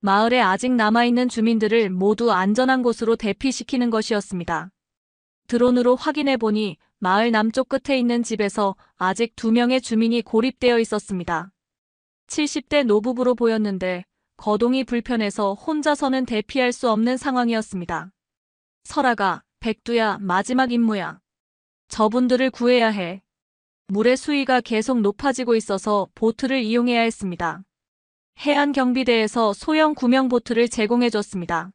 마을에 아직 남아있는 주민들을 모두 안전한 곳으로 대피시키는 것이었습니다. 드론으로 확인해보니 마을 남쪽 끝에 있는 집에서 아직 2명의 주민이 고립되어 있었습니다. 70대 노부부로 보였는데 거동이 불편해서 혼자서는 대피할 수 없는 상황이었습니다. 설아가, 백두야, 마지막 임무야. 저분들을 구해야 해. 물의 수위가 계속 높아지고 있어서 보트를 이용해야 했습니다. 해안경비대에서 소형 구명 보트를 제공해줬습니다.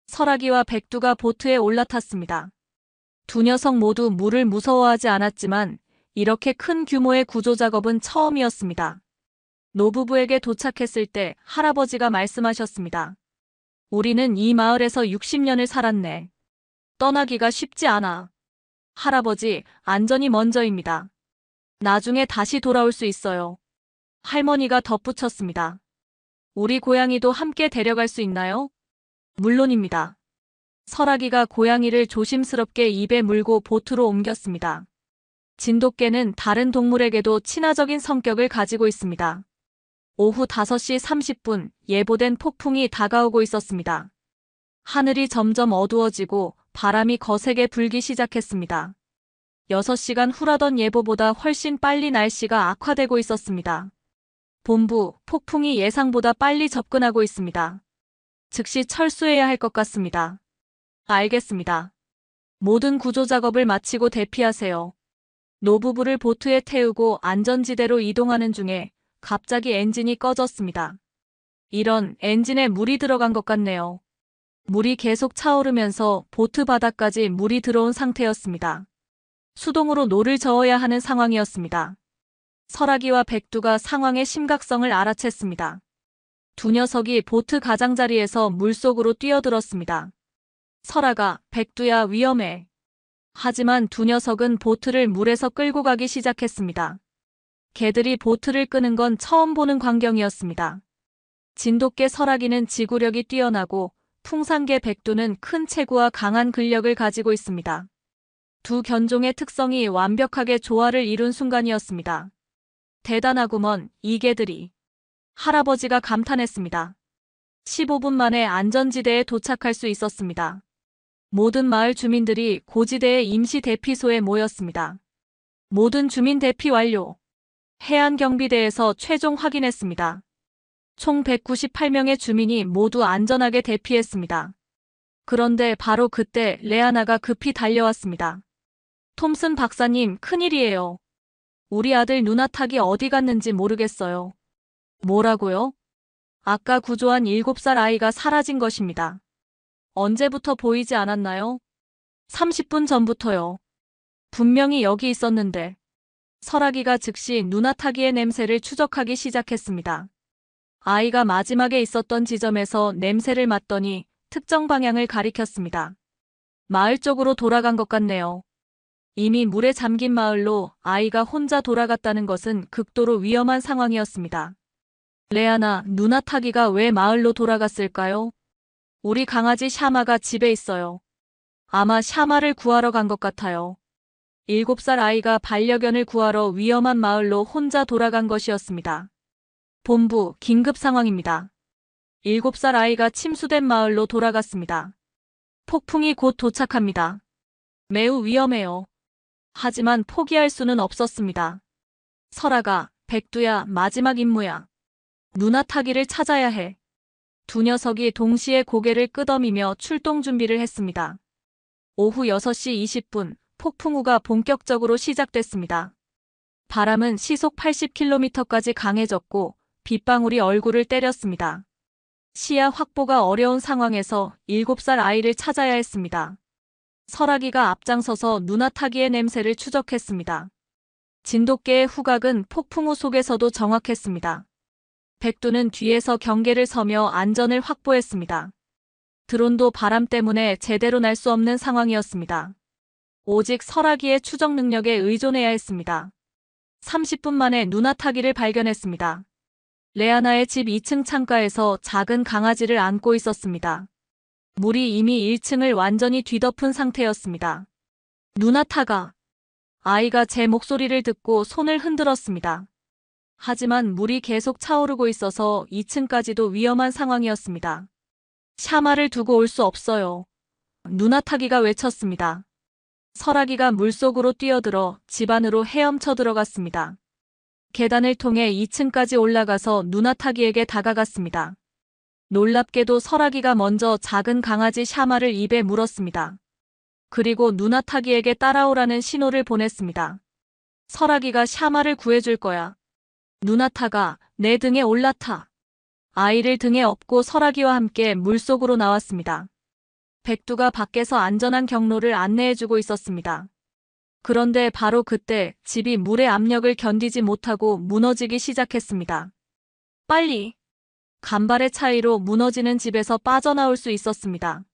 설아기와 백두가 보트에 올라탔습니다. 두 녀석 모두 물을 무서워하지 않았지만 이렇게 큰 규모의 구조 작업은 처음이었습니다. 노부부에게 도착했을 때 할아버지가 말씀하셨습니다. 우리는 이 마을에서 60년을 살았네. 떠나기가 쉽지 않아. 할아버지, 안전이 먼저입니다. 나중에 다시 돌아올 수 있어요. 할머니가 덧붙였습니다. 우리 고양이도 함께 데려갈 수 있나요? 물론입니다. 설아기가 고양이를 조심스럽게 입에 물고 보트로 옮겼습니다. 진돗개는 다른 동물에게도 친화적인 성격을 가지고 있습니다. 오후 5시 30분 예보된 폭풍이 다가오고 있었습니다. 하늘이 점점 어두워지고 바람이 거세게 불기 시작했습니다. 6시간 후라던 예보보다 훨씬 빨리 날씨가 악화되고 있었습니다. 본부, 폭풍이 예상보다 빨리 접근하고 있습니다. 즉시 철수해야 할 것 같습니다. 알겠습니다. 모든 구조 작업을 마치고 대피하세요. 노부부를 보트에 태우고 안전지대로 이동하는 중에 갑자기 엔진이 꺼졌습니다. 이런, 엔진에 물이 들어간 것 같네요. 물이 계속 차오르면서 보트 바닥까지 물이 들어온 상태였습니다. 수동으로 노를 저어야 하는 상황이었습니다. 설아기와 백두가 상황의 심각성을 알아챘습니다. 두 녀석이 보트 가장자리에서 물속으로 뛰어들었습니다. 설아가, 백두야 위험해. 하지만 두 녀석은 보트를 물에서 끌고 가기 시작했습니다. 개들이 보트를 끄는 건 처음 보는 광경이었습니다. 진돗개 설아기는 지구력이 뛰어나고 풍산개 백두는 큰 체구와 강한 근력을 가지고 있습니다. 두 견종의 특성이 완벽하게 조화를 이룬 순간이었습니다. 대단하구먼, 이 개들이. 할아버지가 감탄했습니다. 15분 만에 안전지대에 도착할 수 있었습니다. 모든 마을 주민들이 고지대의 임시 대피소에 모였습니다. 모든 주민 대피 완료. 해안경비대에서 최종 확인했습니다. 총 198명의 주민이 모두 안전하게 대피했습니다. 그런데 바로 그때 레아나가 급히 달려왔습니다. 톰슨 박사님, 큰일이에요. 우리 아들 누나탁이 어디 갔는지 모르겠어요. 뭐라고요? 아까 구조한 7살 아이가 사라진 것입니다. 언제부터 보이지 않았나요? 30분 전부터요. 분명히 여기 있었는데. 설아기가 즉시 누나타기의 냄새를 추적하기 시작했습니다. 아이가 마지막에 있었던 지점에서 냄새를 맡더니 특정 방향을 가리켰습니다. 마을 쪽으로 돌아간 것 같네요. 이미 물에 잠긴 마을로 아이가 혼자 돌아갔다는 것은 극도로 위험한 상황이었습니다. 레아나, 누나타기가 왜 마을로 돌아갔을까요? 우리 강아지 샤마가 집에 있어요. 아마 샤마를 구하러 간 것 같아요. 7살 아이가 반려견을 구하러 위험한 마을로 혼자 돌아간 것이었습니다. 본부, 긴급 상황입니다. 7살 아이가 침수된 마을로 돌아갔습니다. 폭풍이 곧 도착합니다. 매우 위험해요. 하지만 포기할 수는 없었습니다. 설아가, 백두야, 마지막 임무야. 누나타기를 찾아야 해. 두 녀석이 동시에 고개를 끄덕이며 출동 준비를 했습니다. 오후 6시 20분, 폭풍우가 본격적으로 시작됐습니다. 바람은 시속 80km까지 강해졌고 빗방울이 얼굴을 때렸습니다. 시야 확보가 어려운 상황에서 7살 아이를 찾아야 했습니다. 설아기가 앞장서서 누나타기의 냄새를 추적했습니다. 진돗개의 후각은 폭풍우 속에서도 정확했습니다. 백두는 뒤에서 경계를 서며 안전을 확보했습니다. 드론도 바람 때문에 제대로 날 수 없는 상황이었습니다. 오직 설아기의 추적 능력에 의존해야 했습니다. 30분 만에 누나타기를 발견했습니다. 레아나의 집 2층 창가에서 작은 강아지를 안고 있었습니다. 물이 이미 1층을 완전히 뒤덮은 상태였습니다. 누나타가. 아이가 제 목소리를 듣고 손을 흔들었습니다. 하지만 물이 계속 차오르고 있어서 2층까지도 위험한 상황이었습니다. 샤마를 두고 올 수 없어요. 누나타기가 외쳤습니다. 설아기가 물속으로 뛰어들어 집 안으로 헤엄쳐 들어갔습니다. 계단을 통해 2층까지 올라가서 누나타기에게 다가갔습니다. 놀랍게도 설아기가 먼저 작은 강아지 샤마를 입에 물었습니다. 그리고 누나타기에게 따라오라는 신호를 보냈습니다. 설아기가 샤마를 구해줄 거야. 누나타가 내 등에 올라타. 아이를 등에 업고 설아기와 함께 물속으로 나왔습니다. 백두가 밖에서 안전한 경로를 안내해주고 있었습니다. 그런데 바로 그때 집이 물의 압력을 견디지 못하고 무너지기 시작했습니다. 빨리! 간발의 차이로 무너지는 집에서 빠져나올 수 있었습니다.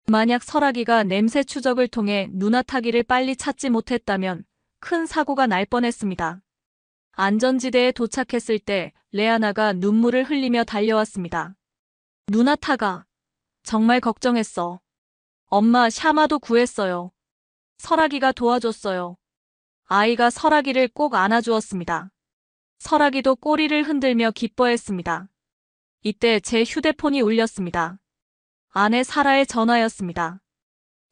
만약 설아기가 냄새 추적을 통해 누나타기를 빨리 찾지 못했다면 큰 사고가 날 뻔했습니다. 안전지대에 도착했을 때 레아나가 눈물을 흘리며 달려왔습니다. 누나타가. 정말 걱정했어. 엄마 샤마도 구했어요. 설아기가 도와줬어요. 아이가 설아기를 꼭 안아주었습니다. 설아기도 꼬리를 흔들며 기뻐했습니다. 이때 제 휴대폰이 울렸습니다. 아내 사라의 전화였습니다.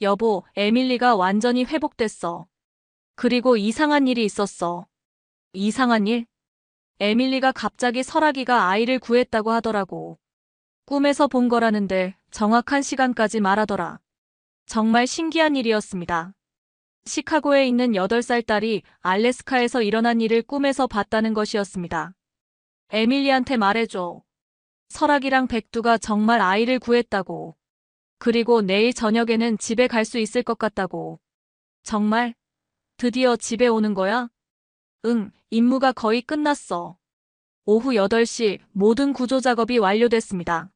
여보, 에밀리가 완전히 회복됐어. 그리고 이상한 일이 있었어. 이상한 일? 에밀리가 갑자기 설아기가 아이를 구했다고 하더라고. 꿈에서 본 거라는데 정확한 시간까지 말하더라. 정말 신기한 일이었습니다. 시카고에 있는 8살 딸이 알래스카에서 일어난 일을 꿈에서 봤다는 것이었습니다. 에밀리한테 말해줘. 설아기랑 백두가 정말 아이를 구했다고. 그리고 내일 저녁에는 집에 갈 수 있을 것 같다고. 정말? 드디어 집에 오는 거야? 응, 임무가 거의 끝났어. 오후 8시 모든 구조 작업이 완료됐습니다.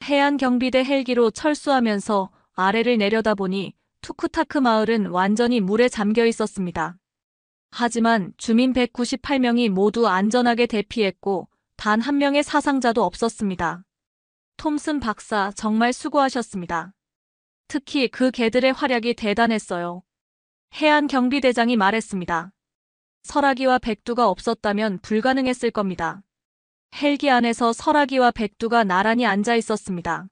해안경비대 헬기로 철수하면서 아래를 내려다보니 투쿠타크 마을은 완전히 물에 잠겨 있었습니다. 하지만 주민 198명이 모두 안전하게 대피했고 단 한 명의 사상자도 없었습니다. 톰슨 박사 정말 수고하셨습니다. 특히 그 개들의 활약이 대단했어요. 해안경비대장이 말했습니다. 설아기와 백두가 없었다면 불가능했을 겁니다. 헬기 안에서 설아기와 백두가 나란히 앉아 있었습니다.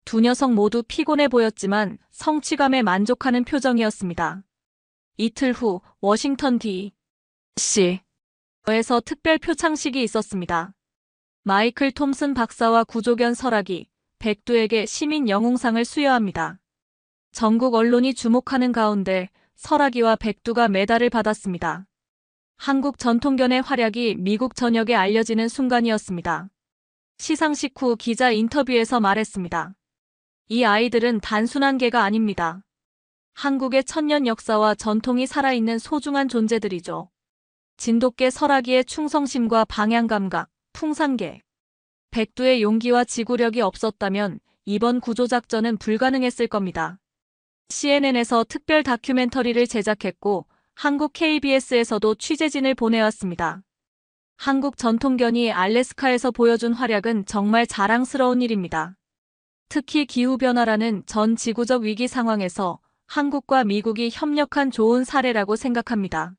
두 녀석 모두 피곤해 보였지만 성취감에 만족하는 표정이었습니다. 이틀 후 워싱턴 D.C.에서 특별 표창식이 있었습니다. 마이클 톰슨 박사와 구조견 설아기, 백두에게 시민 영웅상을 수여합니다. 전국 언론이 주목하는 가운데 설아기와 백두가 메달을 받았습니다. 한국 전통견의 활약이 미국 전역에 알려지는 순간이었습니다. 시상식 후 기자 인터뷰에서 말했습니다. 이 아이들은 단순한 개가 아닙니다. 한국의 천년 역사와 전통이 살아있는 소중한 존재들이죠. 진돗개 설아기의 충성심과 방향감각, 풍산개, 백두의 용기와 지구력이 없었다면 이번 구조작전은 불가능했을 겁니다. CNN에서 특별 다큐멘터리를 제작했고 한국 KBS에서도 취재진을 보내왔습니다. 한국 전통견이 알래스카에서 보여준 활약은 정말 자랑스러운 일입니다. 특히 기후변화라는 전 지구적 위기 상황에서 한국과 미국이 협력한 좋은 사례라고 생각합니다.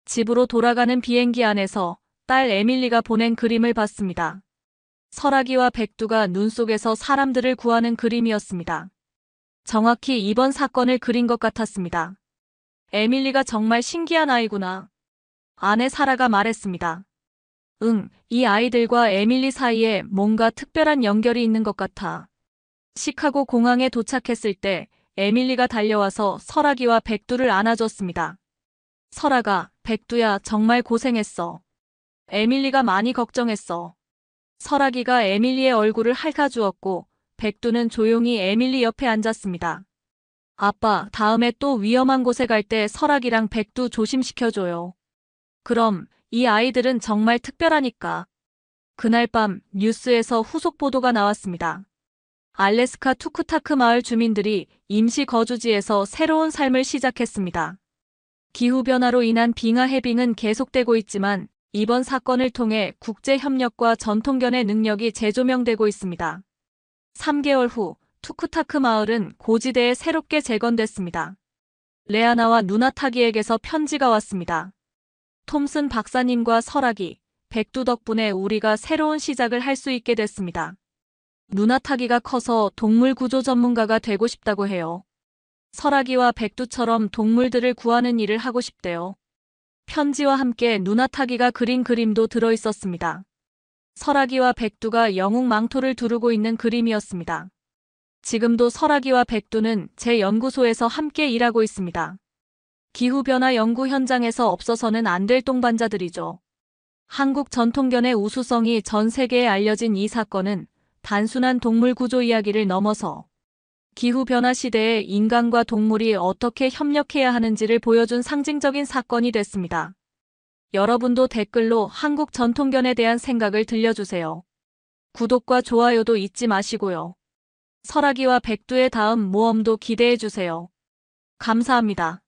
집으로 돌아가는 비행기 안에서 딸 에밀리가 보낸 그림을 봤습니다. 설아기와 백두가 눈 속에서 사람들을 구하는 그림이었습니다. 정확히 이번 사건을 그린 것 같았습니다. 에밀리가 정말 신기한 아이구나. 아내 사라가 말했습니다. 응, 이 아이들과 에밀리 사이에 뭔가 특별한 연결이 있는 것 같아. 시카고 공항에 도착했을 때 에밀리가 달려와서 설아기와 백두를 안아줬습니다. 설아가, 백두야 정말 고생했어. 에밀리가 많이 걱정했어. 설아기가 에밀리의 얼굴을 핥아주었고 백두는 조용히 에밀리 옆에 앉았습니다. 아빠, 다음에 또 위험한 곳에 갈 때 설아기랑 백두 조심시켜줘요. 그럼 이 아이들은 정말 특별하니까. 그날 밤 뉴스에서 후속 보도가 나왔습니다. 알래스카 투쿠타크 마을 주민들이 임시 거주지에서 새로운 삶을 시작했습니다. 기후변화로 인한 빙하 해빙은 계속되고 있지만 이번 사건을 통해 국제협력과 전통견의 능력이 재조명되고 있습니다. 3개월 후 투쿠타크 마을은 고지대에 새롭게 재건됐습니다. 레아나와 누나타기에게서 편지가 왔습니다. 톰슨 박사님과 설아기, 백두 덕분에 우리가 새로운 시작을 할 수 있게 됐습니다. 누나타기가 커서 동물 구조 전문가가 되고 싶다고 해요. 설아기와 백두처럼 동물들을 구하는 일을 하고 싶대요. 편지와 함께 누나타기가 그린 그림도 들어 있었습니다. 설아기와 백두가 영웅 망토를 두르고 있는 그림이었습니다. 지금도 설아기와 백두는 제 연구소에서 함께 일하고 있습니다. 기후변화 연구 현장에서 없어서는 안 될 동반자들이죠. 한국 전통견의 우수성이 전 세계에 알려진 이 사건은 단순한 동물 구조 이야기를 넘어서 기후변화 시대에 인간과 동물이 어떻게 협력해야 하는지를 보여준 상징적인 사건이 됐습니다. 여러분도 댓글로 한국 전통견에 대한 생각을 들려주세요. 구독과 좋아요도 잊지 마시고요. 설아기와 백두의 다음 모험도 기대해주세요. 감사합니다.